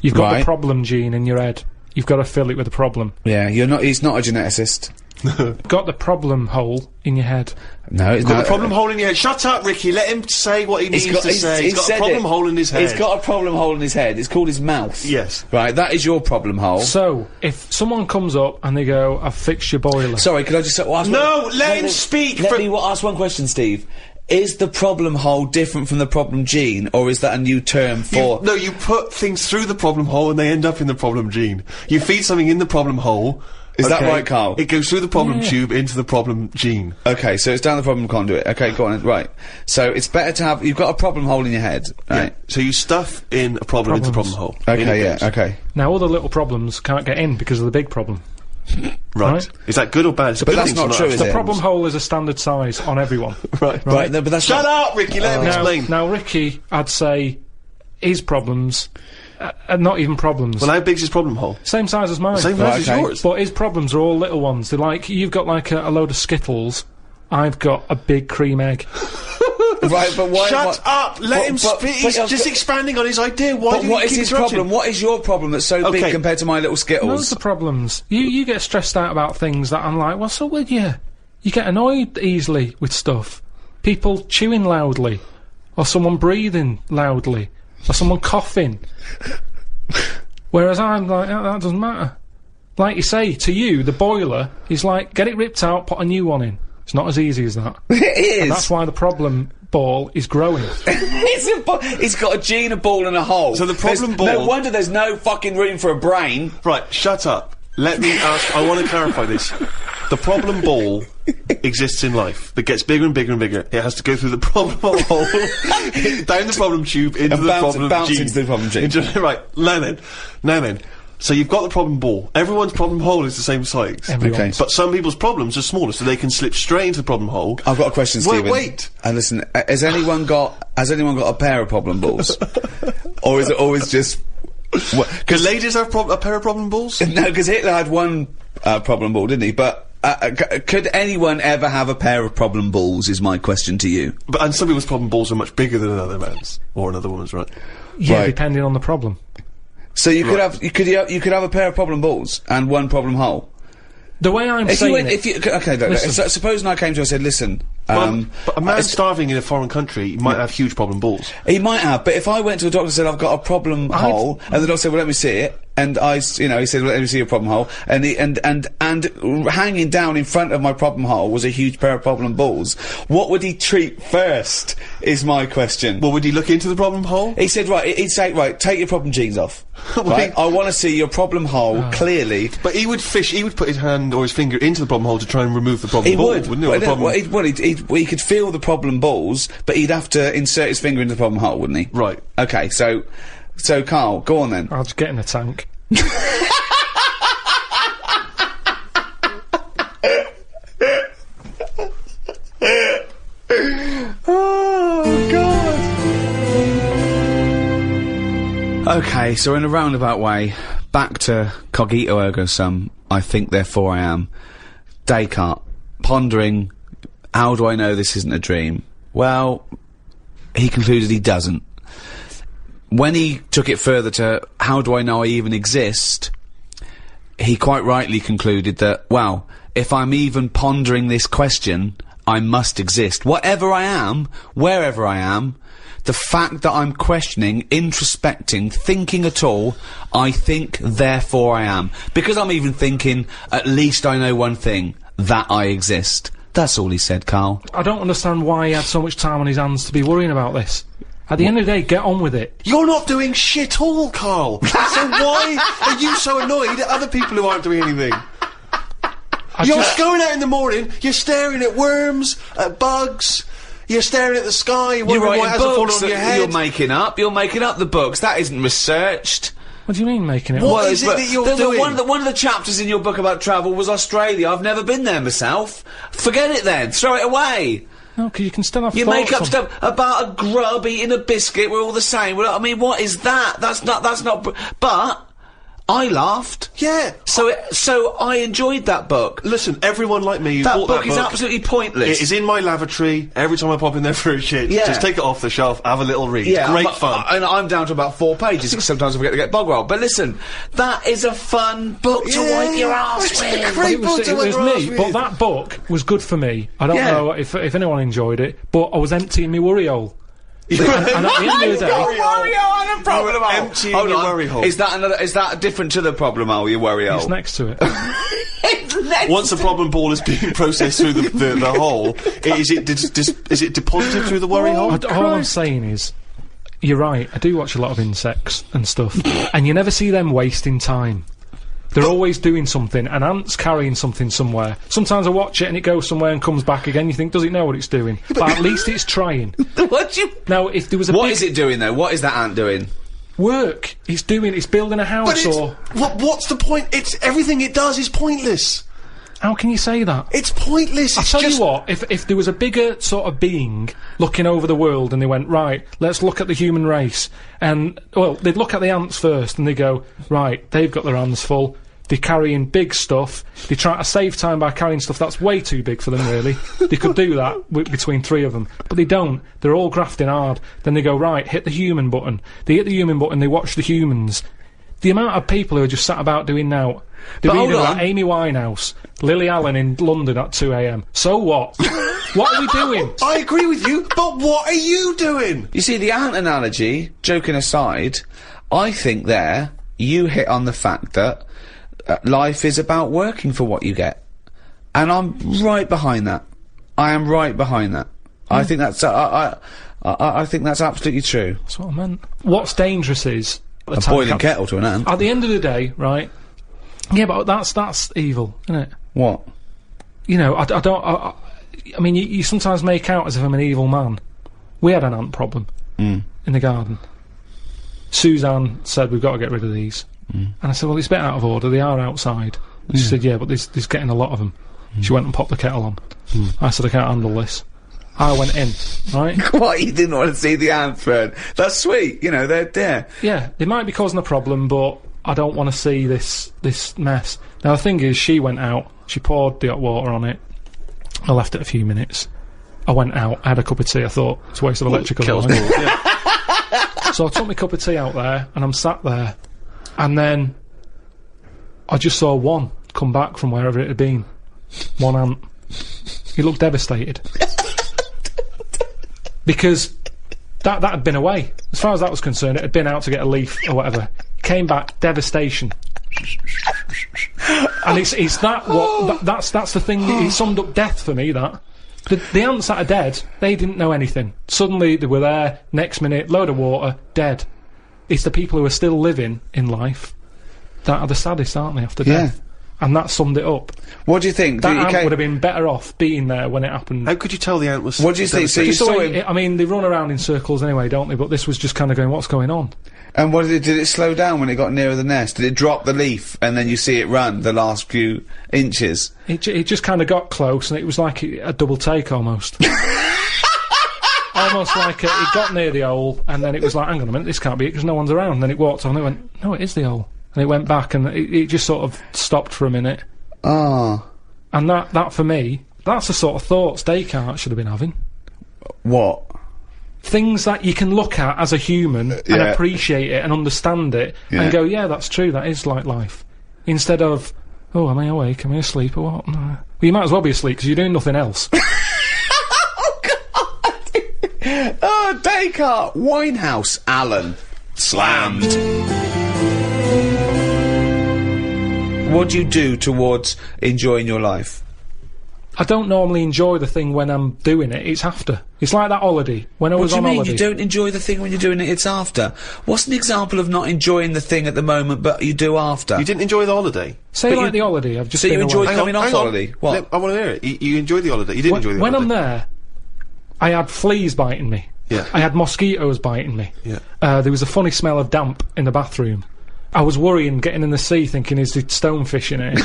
You've got Right. the problem gene in your head. You've got to fill it with a problem. Yeah, he's not a geneticist. Got the problem hole in your head. No, it's Got not. a problem hole in your head. Shut up, Ricky. Let him say what he needs to say. He's got a said problem hole in his head. He's got a problem hole in his head. It's called his mouth. Yes. Right, that is your problem hole. So, if someone comes up and they go, I've fixed your boiler. Sorry, could I just ask No, let him speak Let for- me ask one question, Steve. Is the problem hole different from the problem gene, or is that a new term for... No, you put things through the problem hole and they end up in the problem gene. You feed something in the problem hole. Is that right, Karl? It goes through the problem tube into the problem gene. Okay, so it's down the problem conduit. Okay, go on. Right. So it's better to have... You've got a problem hole in your head, right? Yeah. So you stuff in a problem into the problem hole. In Okay, it yeah, goes. okay. Now, all the little problems can't get in because of the big problem. Right. Is that good or bad? It's a But good that's thing to not true, have. is The it? problem hole is a standard size on everyone. Right. Right, no, but that's Shut not... up, Ricky. Let him explain. Now, Ricky, I'd say his problems are not even problems. Well, how big's his problem hole? Same size as mine. Same Right, size as okay. yours. But his problems are all little ones. They're like, you've got like a load of Skittles. I've got a big cream egg. Right, but why... Shut up! Let him but- speak. but He's I've just got- expanding on his idea. Why But do what you is keep his interrupting? problem? What is your problem that's so Okay. big compared to my little Skittles? Loads of problems. You get stressed out about things that I'm like, what's up with you? You get annoyed easily with stuff. People chewing loudly. Or someone breathing loudly. Or someone coughing. Whereas I'm like, that doesn't matter. Like you say, to you, the boiler is like, get it ripped out, put a new one in. It's not as easy as that. It is. And that's why the problem ball is growing. It's got a gene, a ball and a hole. So the problem There's No ball- wonder there's no fucking room for a brain. Right, shut up. Let me ask. I want to clarify this. The problem ball exists in life. It gets bigger and bigger and bigger. It has to go through the problem hole, down the problem tube, into And the bounce problem tube. into the problem tube. Right, now then. So you've got the problem ball. Everyone's problem hole is the same size. Everyone's. Okay. But some people's problems are smaller, so they can slip straight into the problem hole. I've got a question, Stephen. Wait. And listen, has anyone got a pair of problem balls? Or is it always just... Because ladies have a pair of problem balls? No, because Hitler had one problem ball, didn't he? But could anyone ever have a pair of problem balls, is my question to you. And some people's problem balls are much bigger than another man's. Or another woman's, right? Yeah, Right. depending on the problem. So you could have you could have a pair of problem balls and one problem hole. The way I'm If you saying went, it, if you okay, look, Listen. so, suppose I came to you and said, listen, But a man it's- starving in a foreign country might have huge problem balls. he might have, but if I went to a doctor and said I've got a problem hole, and the doctor said, well, let me see it, and he said, well, let me see your problem hole, and hanging down in front of my problem hole was a huge pair of problem balls. What would he treat first? Is my question. Well, would he look into the problem hole? He said, he'd say, right, take your problem jeans off. Right, I want to see your problem hole clearly. But he would put his hand or his finger into the problem hole to try and remove the problem He ball, would, wouldn't he? Or but the problem- he could feel the problem balls, but he'd have to insert his finger into the problem hole, wouldn't he? Right. Okay, so Karl, go on then. I'll just get in a tank. Oh, God. Okay, so in a roundabout way, back to cogito ergo sum, I think therefore I am. Descartes, pondering, how do I know this isn't a dream? Well, he concluded he doesn't. When he took it further to, how do I know I even exist? He quite rightly concluded that, well, if I'm even pondering this question, I must exist. Whatever I am, wherever I am, the fact that I'm questioning, introspecting, thinking at all, I think, therefore I am. Because I'm even thinking, at least I know one thing, that I exist. That's all he said, Karl. I don't understand why he had so much time on his hands to be worrying about this. At the end of the day, get on with it. You're not doing shit all, Karl. So why are you so annoyed at other people who aren't doing anything? You're going out in the morning, you're staring at worms, at bugs, you're staring at the sky, You're wondering why it writing hasn't fallen books on your that head. you're making up. You're making up the books. That isn't researched. What do you mean making it? What up? is it that you're doing? One of the chapters in your book about travel was Australia. I've never been there myself. Forget it then. Throw it away. No, because you can still have You make up thoughts on- stuff about a grub eating a biscuit. We're all the same. Well, I mean, what is that? That's not. But I laughed. Yeah. So I enjoyed that book. Listen, everyone like me who That bought book that is book, absolutely pointless. it is in my lavatory. Every time I pop in there for a shit, Yeah. just take it off the shelf, have a little read. Yeah, Great fun. And I'm down to about 4 pages because sometimes I forget to get bog roll. But listen, that is a fun book to wipe your ass it's with. a great It was, book it to wipe was your ass me, with. but that book was good for me. I don't Yeah. know if anyone enjoyed it, but I was emptying my worry hole. And at the end of the day, Worry hole and a problem hole. emptying Hold your on. worry hole. Is that different to the problem hole? Your worry hole. it's next to it. Once the problem ball is being processed through the hole, is it deposited through the worry hole? All I'm saying is, you're right, I do watch a lot of insects and stuff, and you never see them wasting time. They're always doing something. An ant's carrying something somewhere. Sometimes I watch it and it goes somewhere and comes back again. You think, does it know what it's doing? But at least it's trying. What do you? Now, if there was a What big... is it doing though? What is that ant doing? work. It's building a house or... What's the point? Everything it does is pointless. How can you say that? It's pointless. I'll tell you what, if there was a bigger sort of being looking over the world and they went, right, let's look at the human race, and, well, they'd look at the ants first and they go, right, they've got their hands full, they're carrying big stuff, they try to save time by carrying stuff that's way too big for them, really. They could do that between 3 of them, but they don't. They're all grafting hard. Then they go, right, hit the human button. They hit the human button, they watch the humans. The amount of people who are just sat about doing now. They're reading about Amy Winehouse, Lily Allen in London at 2 a.m. So what? What are we doing? I agree with you, but what are you doing? You see, the ant analogy, joking aside, I think there you hit on the fact that life is about working for what you get. And I'm right behind that. I am right behind that. I think that's, I think that's absolutely true. That's what I meant. What's dangerous is... A boiling kettle to an ant. At the end of the day, right? Yeah, but that's evil, isn't it? What? You know, I mean, you sometimes make out as if I'm an evil man. We had an ant problem in the garden. Suzanne said, we've got to get rid of these. And I said, well, it's a bit out of order, they are outside. And she said, yeah, but there's getting a lot of them. She went and popped the kettle on. I said, I can't handle this. I went in, right? What, you didn't want to see the ant burn? That's sweet, you know, they're there. Yeah, they might be causing a problem, but I don't want to see this mess. Now, the thing is, she went out, she poured the hot water on it, I left it a few minutes, I went out, I had a cup of tea, I thought, it's a waste of electrical line. Yeah. So I took my cup of tea out there, and I'm sat there, and then I just saw one come back from wherever it had been. One ant. He looked devastated. Because that had been away. As far as that was concerned, it had been out to get a leaf or whatever. Came back, devastation. And it's that's the thing, it summed up death for me, that. The ants that are dead, they didn't know anything. Suddenly they were there, next minute, load of water, dead. It's the people who are still living in life that are the saddest, aren't they, after death? And that summed it up. What do you think? That ant would have been better off being there when it happened. How could you tell the ant was... What do you think? So you saw him... I mean, they run around in circles anyway, don't they? But this was just kind of going, what's going on? And what did it slow down when it got nearer the nest? Did it drop the leaf and then you see it run the last few inches? It just kind of got close and it was like a double take almost. Almost like it got near the hole and then it was like, hang on a minute, this can't be it because no one's around. And then it walked on and it went, no, it is the hole. And it went back and it just sort of stopped for a minute. Ah. And that for me, that's the sort of thoughts Descartes should have been having. What? Things that you can look at as a human and appreciate it and understand it and go, yeah, that's true, that is like life. Instead of, oh, am I awake, am I asleep or what? No. Well, you might as well be asleep because you're doing nothing else. Oh, God! Oh, Descartes! Winehouse, Allen. Slammed. What do you do towards enjoying your life? I don't normally enjoy the thing when I'm doing it, it's after. It's like that holiday. When I was on holiday. What do you mean you don't enjoy the thing when you're doing it, it's after? What's an example of not enjoying the thing at the moment but you do after? You didn't enjoy the holiday? Say like the holiday, I've just been you enjoyed away. coming off holiday? What? I want to hear it. You enjoyed the holiday. You did enjoy the when holiday. I'm there, I had fleas biting me. Yeah. I had mosquitoes biting me. Yeah. There was a funny smell of damp in the bathroom. I was worrying, getting in the sea, thinking, is there stonefish in it?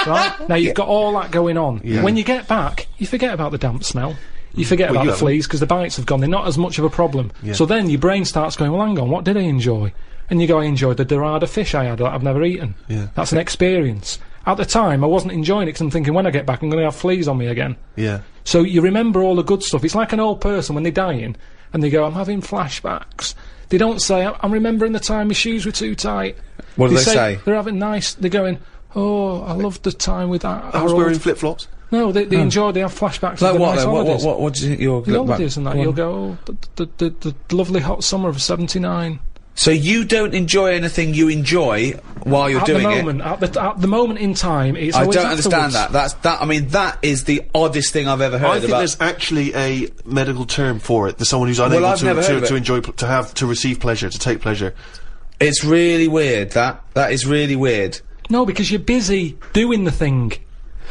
Right? Now, you've got all that going on. Yeah. When you get back, you forget about the damp smell. You forget about the fleas, because the bites have gone. They're not as much of a problem. Yeah. So then your brain starts going, well, hang on, what did I enjoy? And you go, I enjoyed the dorada fish I had that I've never eaten. Yeah. That's an experience. At the time, I wasn't enjoying it, because I'm thinking, when I get back, I'm going to have fleas on me again. Yeah. So you remember all the good stuff. It's like an old person when they're dying, and they go, I'm having flashbacks. They don't say, I'm remembering the time my shoes were too tight. What do they say? They're having they're going, oh, I loved the time with that. I was wearing flip-flops. No, they enjoy, they have flashbacks Like of the what nice then? holidays. What do you think you'll the look back? holidays and that, you'll go, oh, the lovely hot summer of '79. So you don't enjoy anything you enjoy while you're doing it? At the moment in time, it's I always don't understand afterwards. that. I mean, that is the oddest thing I've ever heard about. I think there's actually a medical term for it. There's someone who's unable to enjoy, to receive pleasure, to take pleasure. It's really weird, that is really weird. No, because you're busy doing the thing.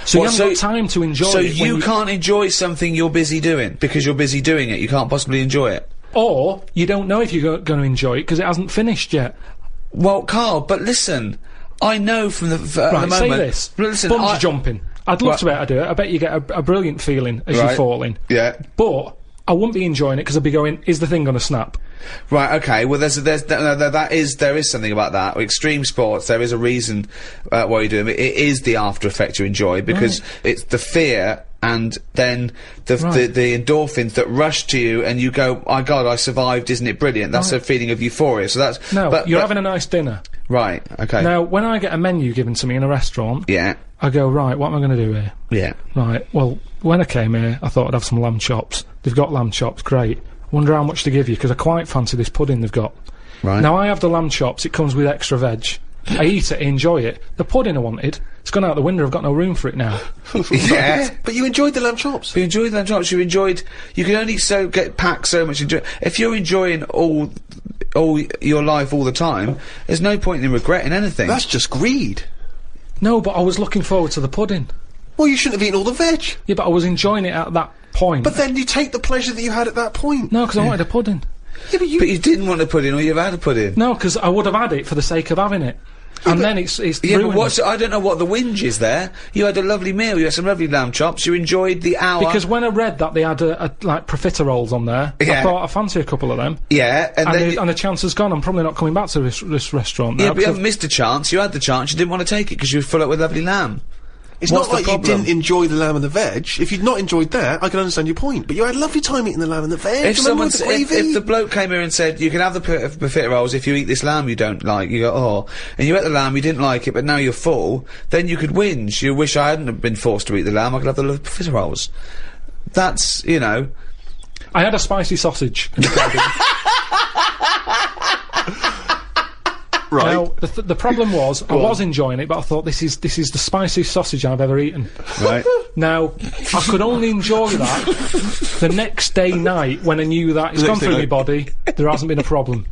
So you haven't got time to enjoy it. So you can't enjoy something you're busy doing, because you're busy doing it, you can't possibly enjoy it? Or you don't know if you're going to enjoy it because it hasn't finished yet. Well, Carl, but listen, I know from the, at the moment... say this. Listen, Bungee jumping. I'd love to be able to do it. I bet you get a brilliant feeling as you're falling. Yeah. But I wouldn't be enjoying it because I'd be going, is the thing going to snap? Right, okay, well there is something about that. Extreme sports, there is a reason why you're doing it. It is the after effect you enjoy, because it's the fear and then the endorphins that rush to you and you go, my God, I survived, isn't it brilliant? That's a feeling of euphoria, so that's... No, you're having a nice dinner. Right, okay. Now, when I get a menu given to me in a restaurant... Yeah. I go, right, what am I going to do here? Yeah. Right, well, when I came here, I thought I'd have some lamb chops. They've got lamb chops, great. Wonder how much to give you, because I quite fancy this pudding they've got. Right. Now, I have the lamb chops, it comes with extra veg. I eat it, I enjoy it. The pudding I wanted, it's gone out the window, I've got no room for it now. Yeah. But you enjoyed the lamb chops. You enjoyed the lamb chops, you can only get packed so much enjoy. If you're enjoying all your life all the time, there's no point in regretting anything. That's just greed. No, but I was looking forward to the pudding. Well, you shouldn't have eaten all the veg. Yeah, but I was enjoying it at that point. But then you take the pleasure that you had at that point. No, because I wanted a pudding. Yeah, but you didn't want a pudding, or you've had a pudding. No, because I would have had it for the sake of having it. And then it's ruined. But I don't know what the whinge is there. You had a lovely meal, you had some lovely lamb chops, you enjoyed the hour. Because when I read that they had like profiteroles on there, I thought I fancy a couple of them. Yeah, and the chance has gone. I'm probably not coming back to this restaurant now. Yeah, but you haven't missed a chance. You had the chance, you didn't want to take it because you were full up with lovely lamb. It's not like you didn't enjoy the lamb and the veg. If you'd not enjoyed that, I can understand your point. But you had a lovely time eating the lamb and the veg. If the bloke came here and said, you can have the profiteroles if you eat this lamb you don't like, you go, oh, and you ate the lamb, you didn't like it, but now you're full, then you could whinge. You wish I hadn't been forced to eat the lamb, I could have the profiteroles. That's, you know... I had a spicy sausage. Right. Now, the problem was, I was enjoying it, but I thought, this is the spiciest sausage I've ever eaten. Right. Now, I could only enjoy that the next day night when I knew that it's gone through my body, there hasn't been a problem.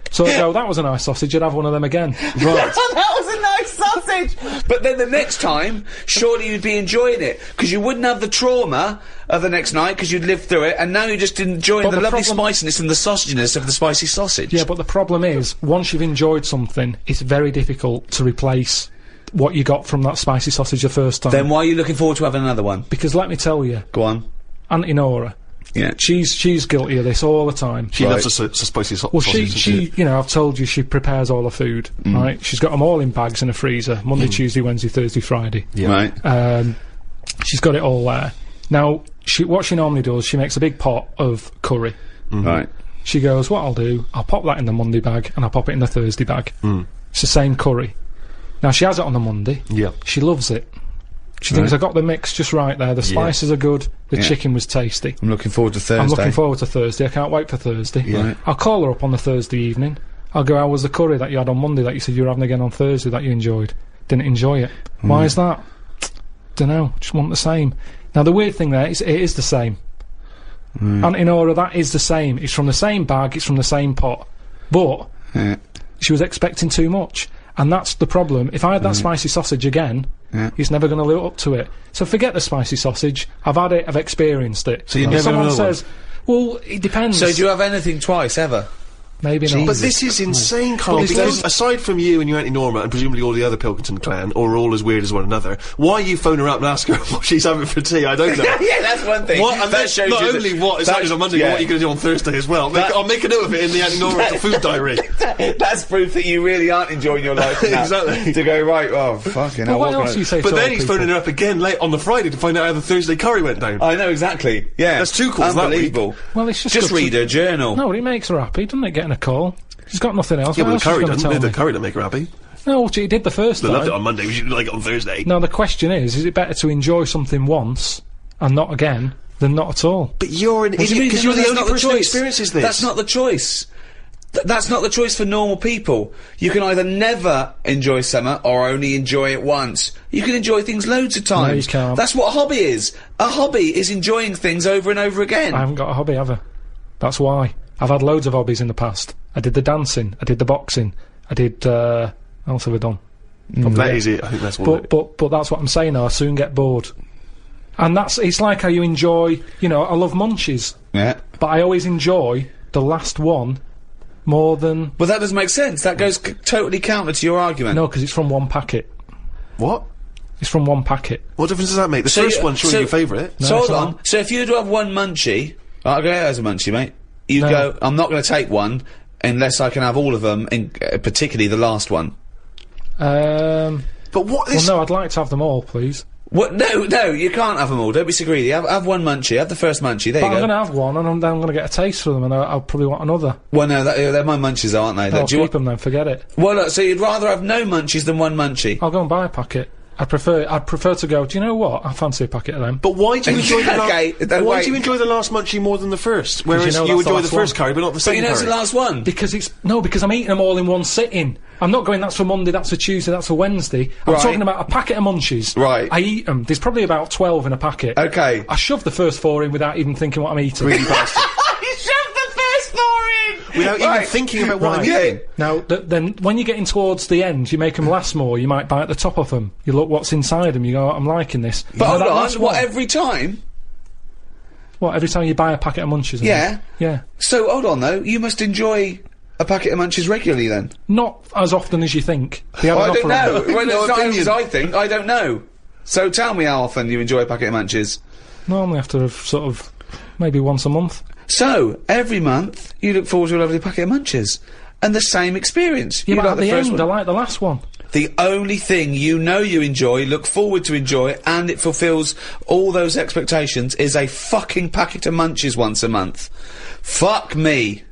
So I go, that was a nice sausage, I'd have one of them again. Right. That was a nice sausage! But then the next time, surely you'd be enjoying it, because you wouldn't have the trauma of the next night, because you'd lived through it, and now you're just enjoying the lovely spiciness and the sausaginess of the spicy sausage. Yeah, but the problem is, once you've enjoyed something, it's very difficult to replace what you got from that spicy sausage the first time. Then why are you looking forward to having another one? Because let me tell you... Go on. Auntie Nora... Yeah. She's guilty of this all the time. She loves a spicy sausage. Well, she, you know, I've told you she prepares all her food, right? She's got them all in bags in a freezer, Monday, Tuesday, Wednesday, Thursday, Friday. Yeah. Right. She's got it all there. Now, what she normally does, she makes a big pot of curry. Right. She goes, what I'll do, I'll pop that in the Monday bag, and I'll pop it in the Thursday bag. It's the same curry. Now, she has it on the Monday. Yeah. She loves it. She thinks I got the mix just right there. The spices are good. The chicken was tasty. I'm looking forward to Thursday. I'm looking forward to Thursday. I can't wait for Thursday. Yeah. Right. I'll call her up on the Thursday evening. I'll go, how was the curry that you had on Monday that you said you were having again on Thursday that you enjoyed? Didn't enjoy it. Why is that? Dunno. Just want the same. Now, the weird thing there is, it is the same. Auntie Nora, that is the same. It's from the same bag. It's from the same pot. But she was expecting too much. And that's the problem. If I had that spicy sausage again, he's never going to live up to it. So forget the spicy sausage. I've had it, I've experienced it. So you never someone says, well, it depends. So do you have anything twice, ever? Maybe not. But this is insane, Karl, because aside from you and your Auntie Norma, and presumably all the other Pilkington clan, or all as weird as one another, why you phone her up and ask her what she's having for tea? I don't know. Yeah, that's one thing. And that shows not only what is happening on Monday, but what you're going to do on Thursday as well. I'll make a note of it in the Auntie Norma food diary. That's proof that you really aren't enjoying your life. Exactly. To go, right, oh, fucking hell. What else do you say to But then old he's people? phoning her up again late on the Friday to find out how the Thursday curry went down. I know, exactly. Yeah. That's two calls that week. Unbelievable. Well, it's just Just good read her journal. No, it makes her happy, doesn't it, getting a call? She's got nothing else. Yeah, What but else the is curry she gonna doesn't. tell The me? curry don't make her happy. No, she did the first They time. loved it on Monday. We should like it on Thursday. Now, the question is it better to enjoy something once and not again than not at all? But you're an idiot because you're the only person who experiences this. That's not the choice. That's not the choice for normal people. You can either never enjoy summer or only enjoy it once. You can enjoy things loads of times. No, you can't. That's what a hobby is. A hobby is enjoying things over and over again. I haven't got a hobby, have I? That's why. I've had loads of hobbies in the past. I did the dancing, I did the boxing, I did, what else have I done? That is it. I think that's what. But that's what I'm saying now, I soon get bored. And it's like how you enjoy, you know, I love munchies. Yeah. But I always enjoy the last one more than... Well, that doesn't make sense. That goes totally counter to your argument. No, because it's from one packet. What? It's from one packet. What difference does that make? The first one's surely your favourite. So hold on. So if you were to have one munchie, I'll go as a munchie, mate. You go, I'm not going to take one unless I can have all of them, particularly the last one. But what is... Well, no, I'd like to have them all, please. What? No, you can't have them all. Don't be so greedy. Have one munchie. Have the first munchie. There you go. I'm going to have one, and then I'm going to get a taste for them, and I'll probably want another. Well, no, they're my munchies, aren't they? I'll keep them then. Forget it. Well, look, so you'd rather have no munchies than one munchie? I'll go and buy a packet. I'd prefer to go, do you know what? I fancy a packet of them. But why do you enjoy the why do you enjoy the last munchie more than the first? Whereas you enjoy the first curry, but not the second curry. But you know it's the last one. Because I'm eating them all in one sitting. I'm not going, that's for Monday, that's for Tuesday, that's for Wednesday. I'm talking about a packet of munchies. Right. I eat them. There's probably about 12 in a packet. Okay. I shove the first 4 in without even thinking what I'm eating. Really bastard. You shoved the first 4 in! Without even thinking about what I'm eating. Now, then, when you're getting towards the end, you make them last more, you might bite the top of them. You look what's inside them, you go, I'm liking this. But hold on, what, every time? What, every time you buy a packet of munchies? Yeah. Yeah. So, hold on though, you must enjoy a packet of munchies regularly then? Not as often as you think. I don't know. Well, it's not as I think, I don't know. So tell me how often you enjoy a packet of munchies. Normally after sort of, maybe once a month. So, every month, you look forward to a lovely packet of munchies. And the same experience. Yeah, you but like at the the first end, one. I like the last one. The only thing you know you enjoy, look forward to enjoy, and it fulfills all those expectations is a fucking packet of munchies once a month. Fuck me.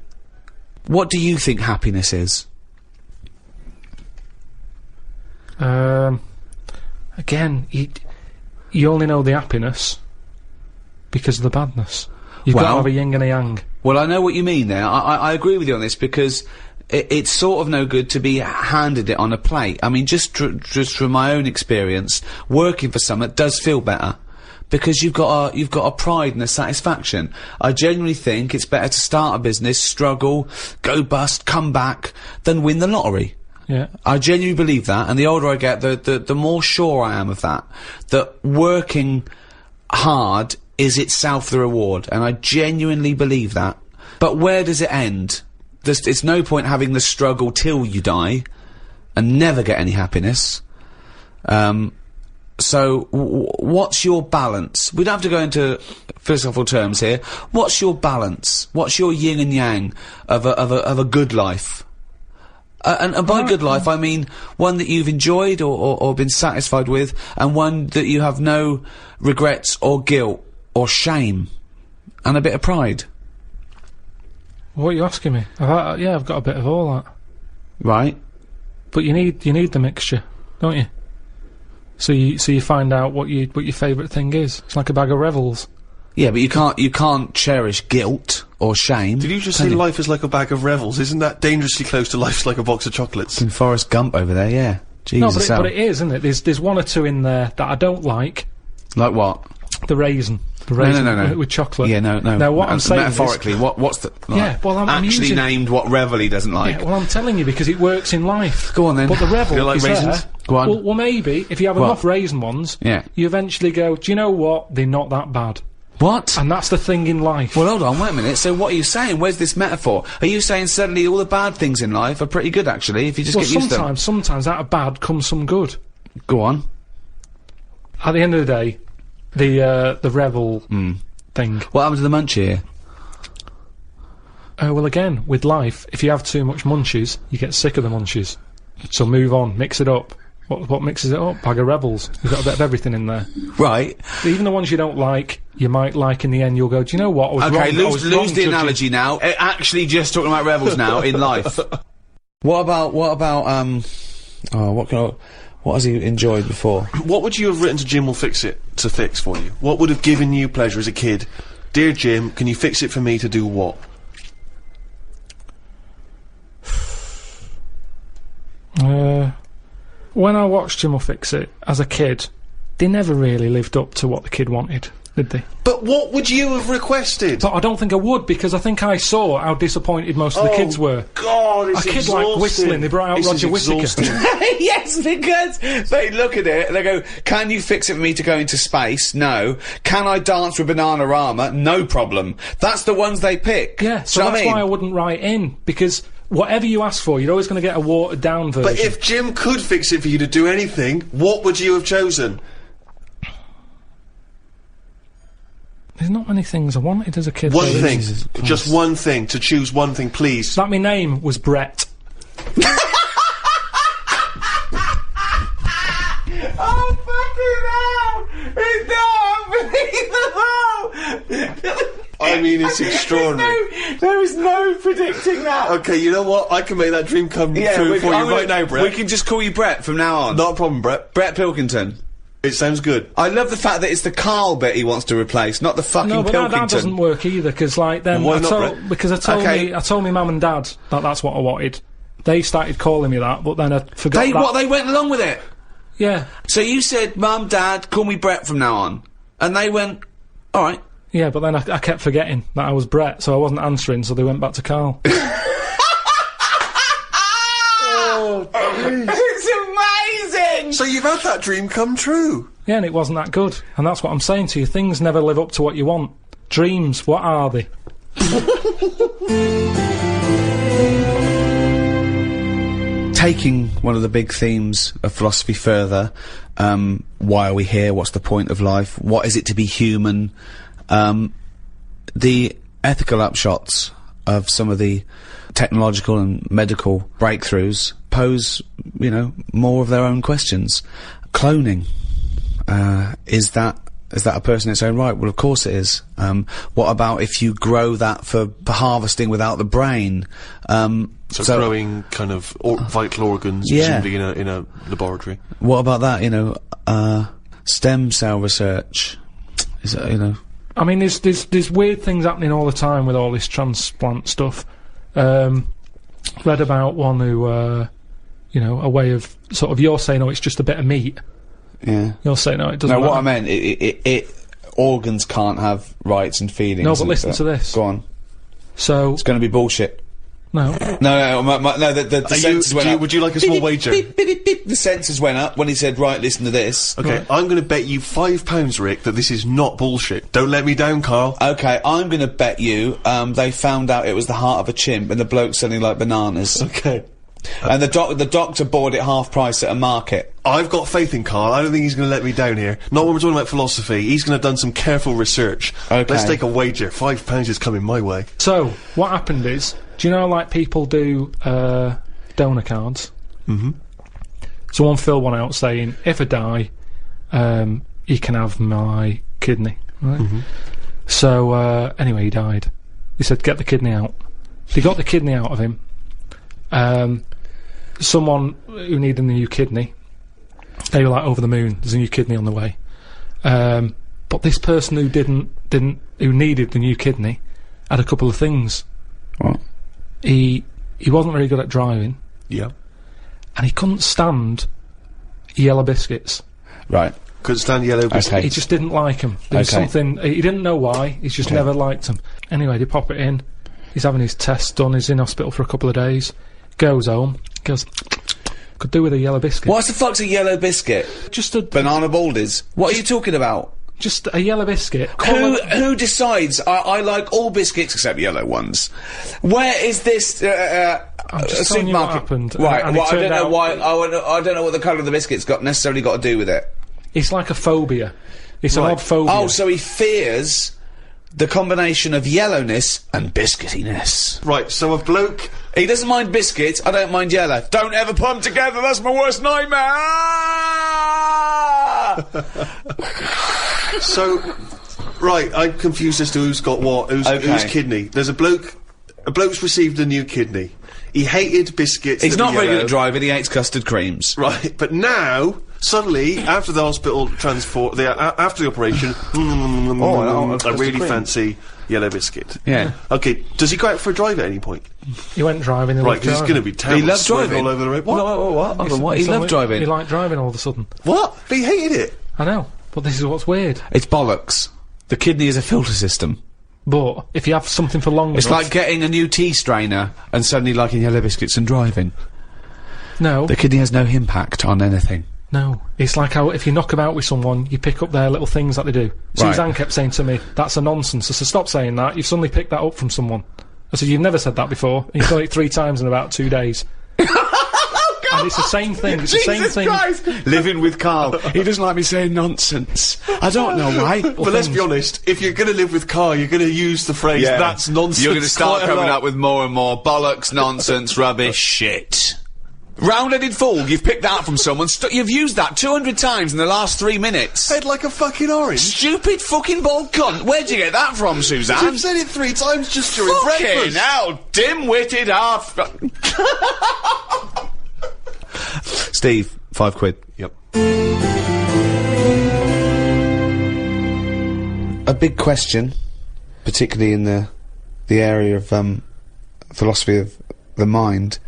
What do you think happiness is? Again, you only know the happiness because of the badness. You've got to have a yin and a yang. Well, I know what you mean there. I agree with you on this because it's sort of no good to be handed it on a plate. I mean, just from my own experience, working for someone does feel better. Because you've got a pride and a satisfaction. I genuinely think it's better to start a business, struggle, go bust, come back, than win the lottery. Yeah. I genuinely believe that, and the older I get, the more sure I am of that. That working hard is itself the reward, and I genuinely believe that. But where does it end? It's no point having the struggle till you die, and never get any happiness. So, what's your balance? We'd have to go into philosophical terms here. What's your balance? What's your yin and yang of a good life? And by good life, I mean one that you've enjoyed or been satisfied with, and one that you have no regrets or guilt or shame, and a bit of pride. What are you asking me? I've got a bit of all that. Right. But you need the mixture, don't you? So you find out what your favourite thing is. It's like a bag of Revels. Yeah, but you can't cherish guilt or shame. Did you just say life is like a bag of Revels? Isn't that dangerously close to life's like a box of chocolates? In Forrest Gump over there, yeah. Jesus. No, but it is, isn't it? There's one or two in there that I don't like. Like what? The raisin. The raisin no. with chocolate. Yeah, no. Now what I'm saying metaphorically, is, what's the well, I'm actually using, named what Revel he doesn't like? Yeah, well, I'm telling you because it works in life. Go on then. But the Revel You like is raisins? there. Go on. Well, maybe if you have enough raisin ones, you eventually go, do you know what? They're not that bad. What? And that's the thing in life. Well, hold on, wait a minute. So what are you saying? Where's this metaphor? Are you saying suddenly all the bad things in life are pretty good, actually, if you just get used to them? Sometimes out of bad comes some good. Go on. At the end of the day, the Revel thing. What happened to the munchie here? Well, again, with life, if you have too much munchies, you get sick of the munchies. So move on, mix it up. What mixes it up? Bag of Rebels. You've got a bit of everything in there. Right. Even the ones you don't like, you might like in the end, you'll go, do you know what? I was wrong. Okay, lose the analogy now. Actually just talking about Rebels now, in life. What has he enjoyed before? What would you have written to Jim will fix it to fix for you? What would have given you pleasure as a kid? Dear Jim, can you fix it for me to do what? When I watched Jim will fix it as a kid, they never really lived up to what the kid wanted. Did they? But what would you have requested? But I don't think I would, because I think I saw how disappointed most of the kids were. God, it's A kid like whistling, they brought out This is Roger Whittaker. exhausting. Yes, because they look at it and they go, can you fix it for me to go into space? No. Can I dance with Bananarama? No problem. That's the ones they pick. Yeah, so Do you know that's what I why I mean? wouldn't write in, because whatever you ask for, you're always going to get a watered-down version. But if Jim could fix it for you to do anything, what would you have chosen? There's not many things I wanted as a kid. One though. thing. Jesus Christ. Just one thing. To choose one thing, please. That my name was Brett. Oh, fucking hell! It's not unbelievable! I mean, it's extraordinary. There is no predicting that. Okay, you know what? I can make that dream come true for you right now, Brett. We can just call you Brett from now on. Not a problem, Brett. Brett Pilkington. It sounds good. I love the fact that it's the Karl bit he wants to replace, not the fucking No, but Pilkington. that doesn't work either, because like then Why I not, told, Brett? because I told Okay. I told my mum and dad that that's what I wanted. They started calling me that, but then I forgot that. They went along with it. Yeah, So you said, Mum, Dad, call me Brett from now on. And they went, alright. yeah, but then I kept forgetting that I was Brett, so I wasn't answering, so they went back to Karl. It's amazing! So you've had that dream come true. Yeah, and it wasn't that good, and that's what I'm saying to you. Things never live up to what you want. Dreams, what are they? Taking one of the big themes of philosophy further, why are we here? What's the point of life? What is it to be human? The ethical upshots of some of the technological and medical breakthroughs pose, you know, more of their own questions. Cloning, is that a person in its own right? Well, of course it is. What about if you grow that for harvesting without the brain? So growing kind of vital organs, Yeah. presumably in a laboratory. What about that, you know, stem cell research? Is it, you know... I mean, there's weird things happening all the time with all this transplant stuff. Read about one who, you know, a way of sort of, you're saying, oh, it's just a bit of meat. Yeah. You're saying, no, it doesn't No, matter. what I meant, organs can't have rights and feelings. No, but and listen stuff. to this. Go on. So, It's going to be bullshit. no. No, the sensors went up. Would you like a small wager? Beep, beep, beep, beep. The sensors went up when he said, right, listen to this. Okay, I'm going to bet you £5, Rick, that this is not bullshit. Don't let me down, Karl. Okay, I'm going to bet you, they found out it was the heart of a chimp and the bloke selling like bananas. Okay. And the doctor bought it half price at a market. I've got faith in Karl. I don't think he's going to let me down here. Not when we're talking about philosophy. He's going to have done some careful research. Okay. Let's take a wager. £5 is coming my way. So, what happened is, do you know, like, people do, donor cards? Mm-hmm. Someone filled one out saying, if I die, you can have my kidney, right? Mm-hmm. So, anyway, he died. He said, get the kidney out. They got the kidney out of him. Someone who needed a new kidney, they were like, over the moon, there's a new kidney on the way. But this person who who needed the new kidney had a couple of things. What? He wasn't very good at driving, Yeah. and he couldn't stand yellow biscuits. Right. Couldn't stand yellow biscuits. Okay. He just didn't like them. There was Okay. something, he didn't know why, he's just never liked them. Anyway, they pop it in, he's having his tests done, he's in hospital for a couple of days, goes home, goes, could do with a yellow biscuit. What's the fuck's a yellow biscuit? Just a, Banana baldies? What are you talking about? just a yellow biscuit. Who decides? I like all biscuits except yellow ones. Where is this I'm just telling you what supermarket? happened, Right. and it Well, I turned don't know out- why. I don't know what the colour of the biscuit's got necessarily got to do with it. It's like a phobia. It's an Right. odd phobia. Oh, so he fears the combination of yellowness and biscuitiness. Right, so a bloke... He doesn't mind biscuits. I don't mind yellow. Don't ever put them together. That's my worst nightmare. So, right, I'm confused as to who's got what, whose kidney. There's a bloke's received a new kidney. He hated biscuits. He's that not were very good yellow. at driving. He hates custard creams. Right, but now, suddenly, after the hospital transport, after the operation, no, a custard really cream. fancy yellow biscuit. Yeah. Okay, does he go out for a drive at any point? he went driving. He Right, loved because it's driving. going to be terrible. He loved swerving driving all over the road. What? What? Hold on, what? He It's loved only- driving. He liked driving all of a sudden. What? But he hated it. I know, but this is what's weird. It's bollocks. The kidney is a filter system. But if you have something for long It's enough... like getting a new tea strainer and suddenly liking Yellow Biscuits and driving. No. The kidney has no impact on anything. No. It's like how if you knock about with someone, you pick up their little things that they do. Right. Suzanne kept saying to me, that's a nonsense. I said, stop saying that. You've suddenly picked that up from someone. I said, you've never said that before. And you've done it 3 times in about 2 days. And it's the same thing. It's the same thing. Christ. Living with Karl. He doesn't like me saying nonsense. I don't know why. But let's be honest, if you're going to live with Karl, you're going to use the phrase, that's nonsense. You're going to start quite a coming lot. up with more and more bollocks, nonsense, rubbish, shit. Round-headed fool, you've picked that from someone. You've used that 200 times in the last 3 minutes. Head like a fucking orange. Stupid fucking bald cunt. Where'd you get that from, Suzanne? You've said it 3 times just during Fucking breakfast. hell, dim-witted half... Steve, £5. Yep. A big question, particularly in the area of philosophy of the mind,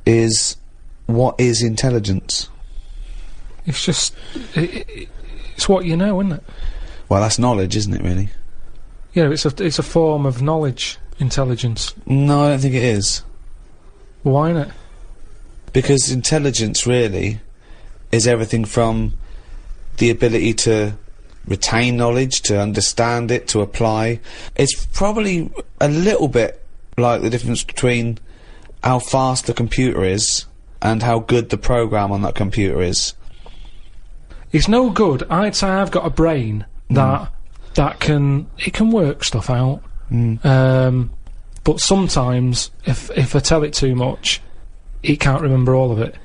is what is intelligence? It's just... it's what you know, isn't it? Well, that's knowledge, isn't it, really? Yeah, it's a form of knowledge, intelligence. No, I don't think it is. Why not? Because intelligence, really, is everything from the ability to retain knowledge, to understand it, to apply. It's probably a little bit like the difference between how fast the computer is and how good the program on that computer is. It's no good. I'd say I've got a brain that can work stuff out. But sometimes, if I tell it too much, it can't remember all of it.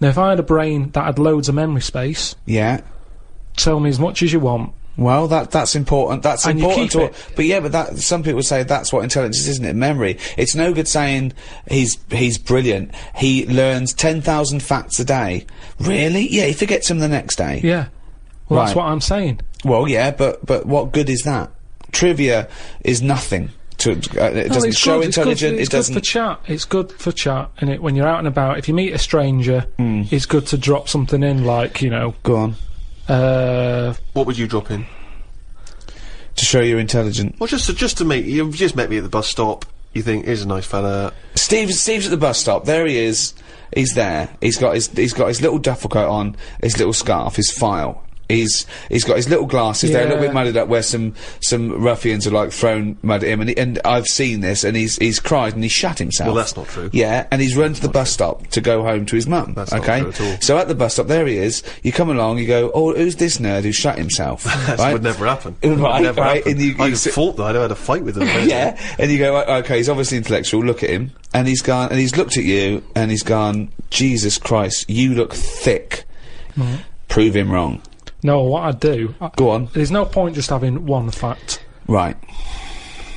Now, if I had a brain that had loads of memory space, Yeah. tell me as much as you want. Well, that's important. That's And you important keep to. it. But yeah, but that some people say that's what intelligence is, isn't it? Memory. It's no good saying he's brilliant. He learns 10,000 facts a day. Really? Yeah, he forgets them the next day. Yeah. Well, that's Right. what I'm saying. Well, yeah, but what good is that? Trivia is nothing. It doesn't it's show good, intelligent. It's good for chat. It's good for chat, innit? When you're out and about, if you meet a stranger, it's good to drop something in, like, you know, Go on. What would you drop in? To show you're intelligent. Well, just to meet you've just met me at the bus stop. You think here's a nice fella. Steve's at the bus stop. There he is. He's there. He's got his little duffel coat on, his little scarf, his file. He's got his little glasses. They're a little Yeah. bit mudded up where some ruffians have like thrown mud at him, and I've seen this, and he's cried and he shat himself. Well, that's not true. Yeah, and he's run to the bus stop to go home to his mum. That's not okay, true at all. so at the bus stop, there he is. You come along, you go, oh, who's this nerd who shut himself? That right? would never happen. Right, Would never right, happen. and you I'd have sit- fought though. I'd have had a fight with him. Yeah, and you go, okay, he's obviously intellectual, look at him. And he's gone, and he's looked at you, and he's gone, Jesus Christ, you look thick. Prove him wrong. No, what I'd do... Go on. There's no point just having one fact. Right.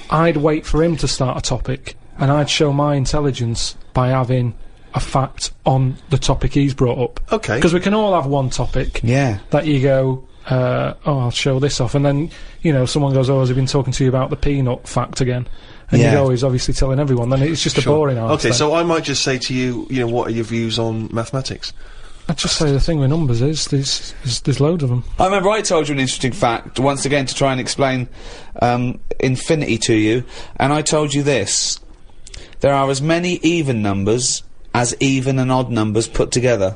I'd wait for him to start a topic, and I'd show my intelligence by having a fact on the topic he's brought up. Okay. Because we can all have one topic Yeah. that you go, oh, I'll show this off, and then, you know, someone goes, oh, has he been talking to you about the peanut fact again? And Yeah. you go, he's obviously telling everyone, then it's just a boring answer. Okay, so I might just say to you, you know, what are your views on mathematics? I'd just say the thing with numbers is, there's loads of them. I remember I told you an interesting fact, once again to try and explain infinity to you, and I told you this. There are as many even numbers as even and odd numbers put together.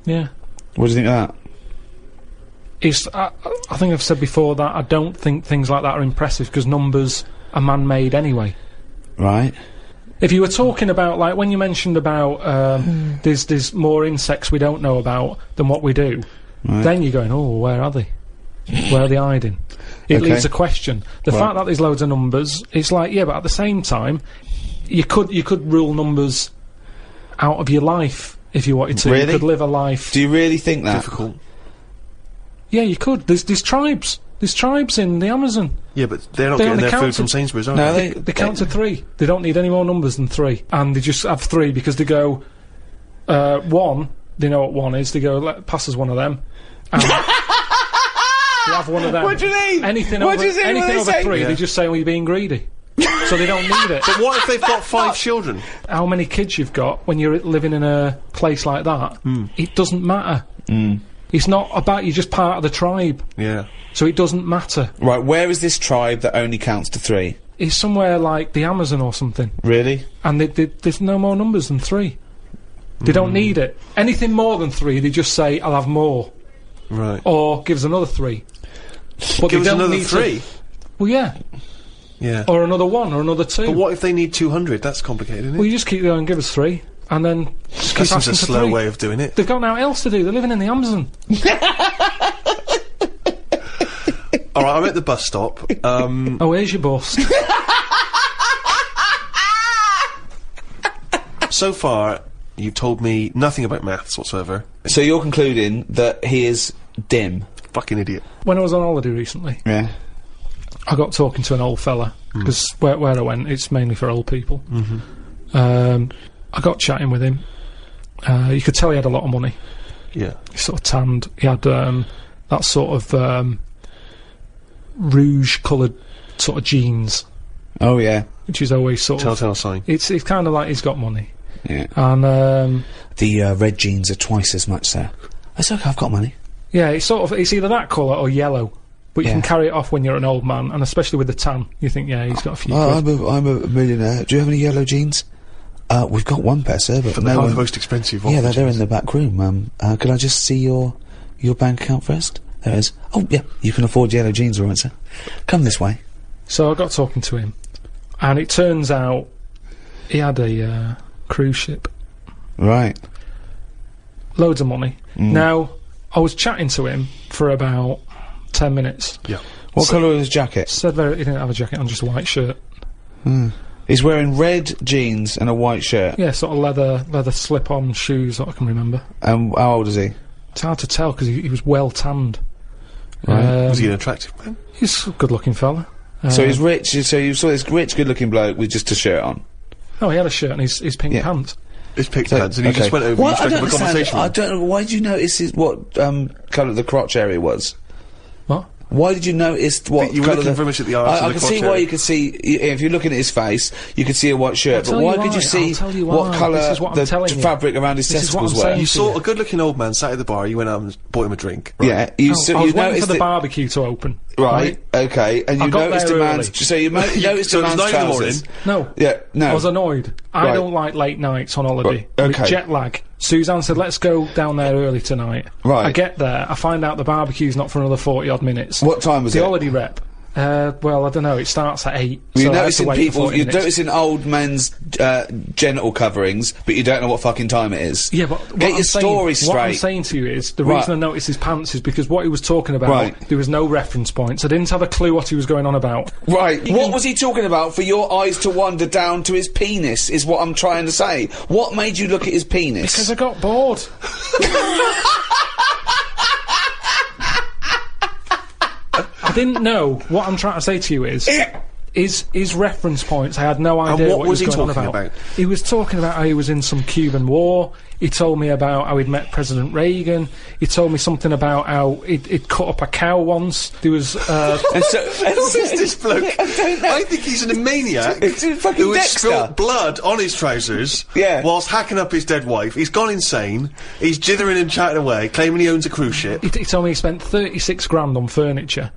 Yeah. What do you think of that? I think I've said before that I don't think things like that are impressive, because numbers are man-made anyway. Right. If you were talking about, like, when you mentioned about there's more insects we don't know about than what we do, Right. then you're going, oh, where are they? Where are they hiding? It Okay. leaves a question. The fact that there's loads of numbers, it's like, yeah, but at the same time, you could rule numbers out of your life if you wanted to. Really? You could live a life. Do you really think that? Difficult. Yeah, you could. There's tribes. There's tribes in the Amazon. Yeah, but they're not They getting only their food counted- from Sainsbury's, are No, they? They count to 3. They don't need any more numbers than 3. And they just have 3 because they go, 1, they know what 1 is, they go, pass us one of them. And you have one of them. What do you mean? Anything What over, do you think when anything they over say- 3, Yeah. they just say, well, you're being greedy. So they don't need it. But what if they've got 5 children? How many kids you've got when you're living in a place like that, it doesn't matter. It's not about you're just part of the tribe. Yeah. So it doesn't matter. Right, where is this tribe that only counts to 3? It's somewhere like the Amazon or something. Really? And there's no more numbers than 3. They don't need it. Anything more than 3, they just say, I'll have more. Right. Or give us another 3. But Give they us don't another need 3? Well, yeah. Yeah. Or another 1, or another 2. But what if they need 200? That's complicated, isn't it? Well, you just keep going, give us 3, and then just keep That seems asking a for slow 3. way of doing it. They've got nothing else to do. They're living in the Amazon. Alright, I'm at the bus stop. Oh, where's your bust? So far, you've told me nothing about maths whatsoever. So you're concluding that he is dim? Fucking idiot. When I was on holiday recently, Yeah. I got talking to an old fella, because where I went, it's mainly for old people. I got chatting with him. You could tell he had a lot of money. Yeah. He sort of tanned. He had that sort of rouge-coloured sort of jeans, Oh, yeah. which is always sort of... Telltale sign. It's kind of like he's got money. Yeah. And, The red jeans are twice as much, sir. It's okay, I've got money. yeah, it's either that colour or yellow. But you Yeah. can carry it off when you're an old man, and especially with the tan, you think, yeah, he's got a few quid. I'm a millionaire. Do you have any yellow jeans? We've got one pair, sir, but For no the one... most expensive Yeah, one. they're in the back room. Could I just see your bank account first? There it is. Oh, yeah, you can afford yellow jeans, all right, sir. Come this way. So I got talking to him, and it turns out he had a cruise ship. Right. Loads of money. Now, I was chatting to him for about 10 minutes. Yeah. What colour was his jacket? Said he didn't have a jacket on, just a white shirt. He's wearing red jeans and a white shirt. Yeah, sort of leather slip-on shoes, that I can remember. And how old is he? It's hard to tell, because he was well tanned. Right. Was he an attractive man? He's a good-looking fella. So he's rich, so you saw this rich, good-looking bloke with just a shirt on. Oh, he had a shirt and his pink Yeah. pants. His pink pants, and he just went over and struck up a conversation. I don't know, why did you notice what colour the crotch area was? What? Why did you notice what You were colour looking very much at the arse I and the can see crotch why area. you could see, if you're looking at his face, you could see a white shirt, I'll but tell why you could you why, see I'll tell you what why. colour This is what I'm the telling you. fabric around his This is what testicles I'm were? saying. You saw a good-looking old man sat at the bar. You went out and bought him a drink. Yeah, you I so was you waiting for noticed the it, barbecue to open. right? Okay, and I you got noticed there a man's. early. So you noticed So a it was man's 9 in the trousers. morning. No. Yeah, no. I was annoyed. I Right. don't like late nights on holiday. Right, With okay. jet lag. Suzanne said, let's go down there early tonight. Right. I get there, I find out the barbecue's not for another 40-odd minutes. What time was the it? holiday rep. Well, I don't know, it starts at 8. You're so I have to noticing wait for people. 40 You're minutes. noticing old men's genital coverings, but you don't know what fucking time it is. Yeah, but what get I'm your saying, story What I'm straight. saying to you is, the Right. reason I noticed his pants is because what he was talking about, Right. there was no reference points. I didn't have a clue what he was going on about. Right. What was he talking about for your eyes to wander down to his penis, is what I'm trying to say. What made you look at his penis? Because I got bored. I didn't know. What I'm trying to say to you is his reference points. I had no idea what what was he he was going on talking about. about? He was talking about how he was in some Cuban war. He told me about how he'd met President Reagan. He told me something about how he'd cut up a cow once. There was And so, Who is this bloke? I don't know. I think he's a maniac It's fucking who has Dexter. spilt blood on his trousers Yeah. whilst hacking up his dead wife. He's gone insane. He's jithering and chatting away, claiming he owns a cruise ship. he told me he spent 36 grand on furniture.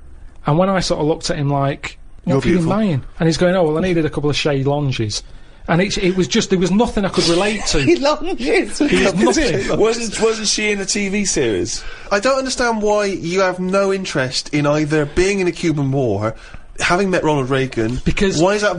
And when I sort of looked at him like, You're what have you been beautiful. buying? And he's going, oh, well, I needed a couple of shade lounges. And it was just, there was nothing I could relate to. He lunges. nothing. Wasn't she in a TV series? I don't understand why you have no interest in either being in a Cuban war, having met Ronald Reagan. Because- why is that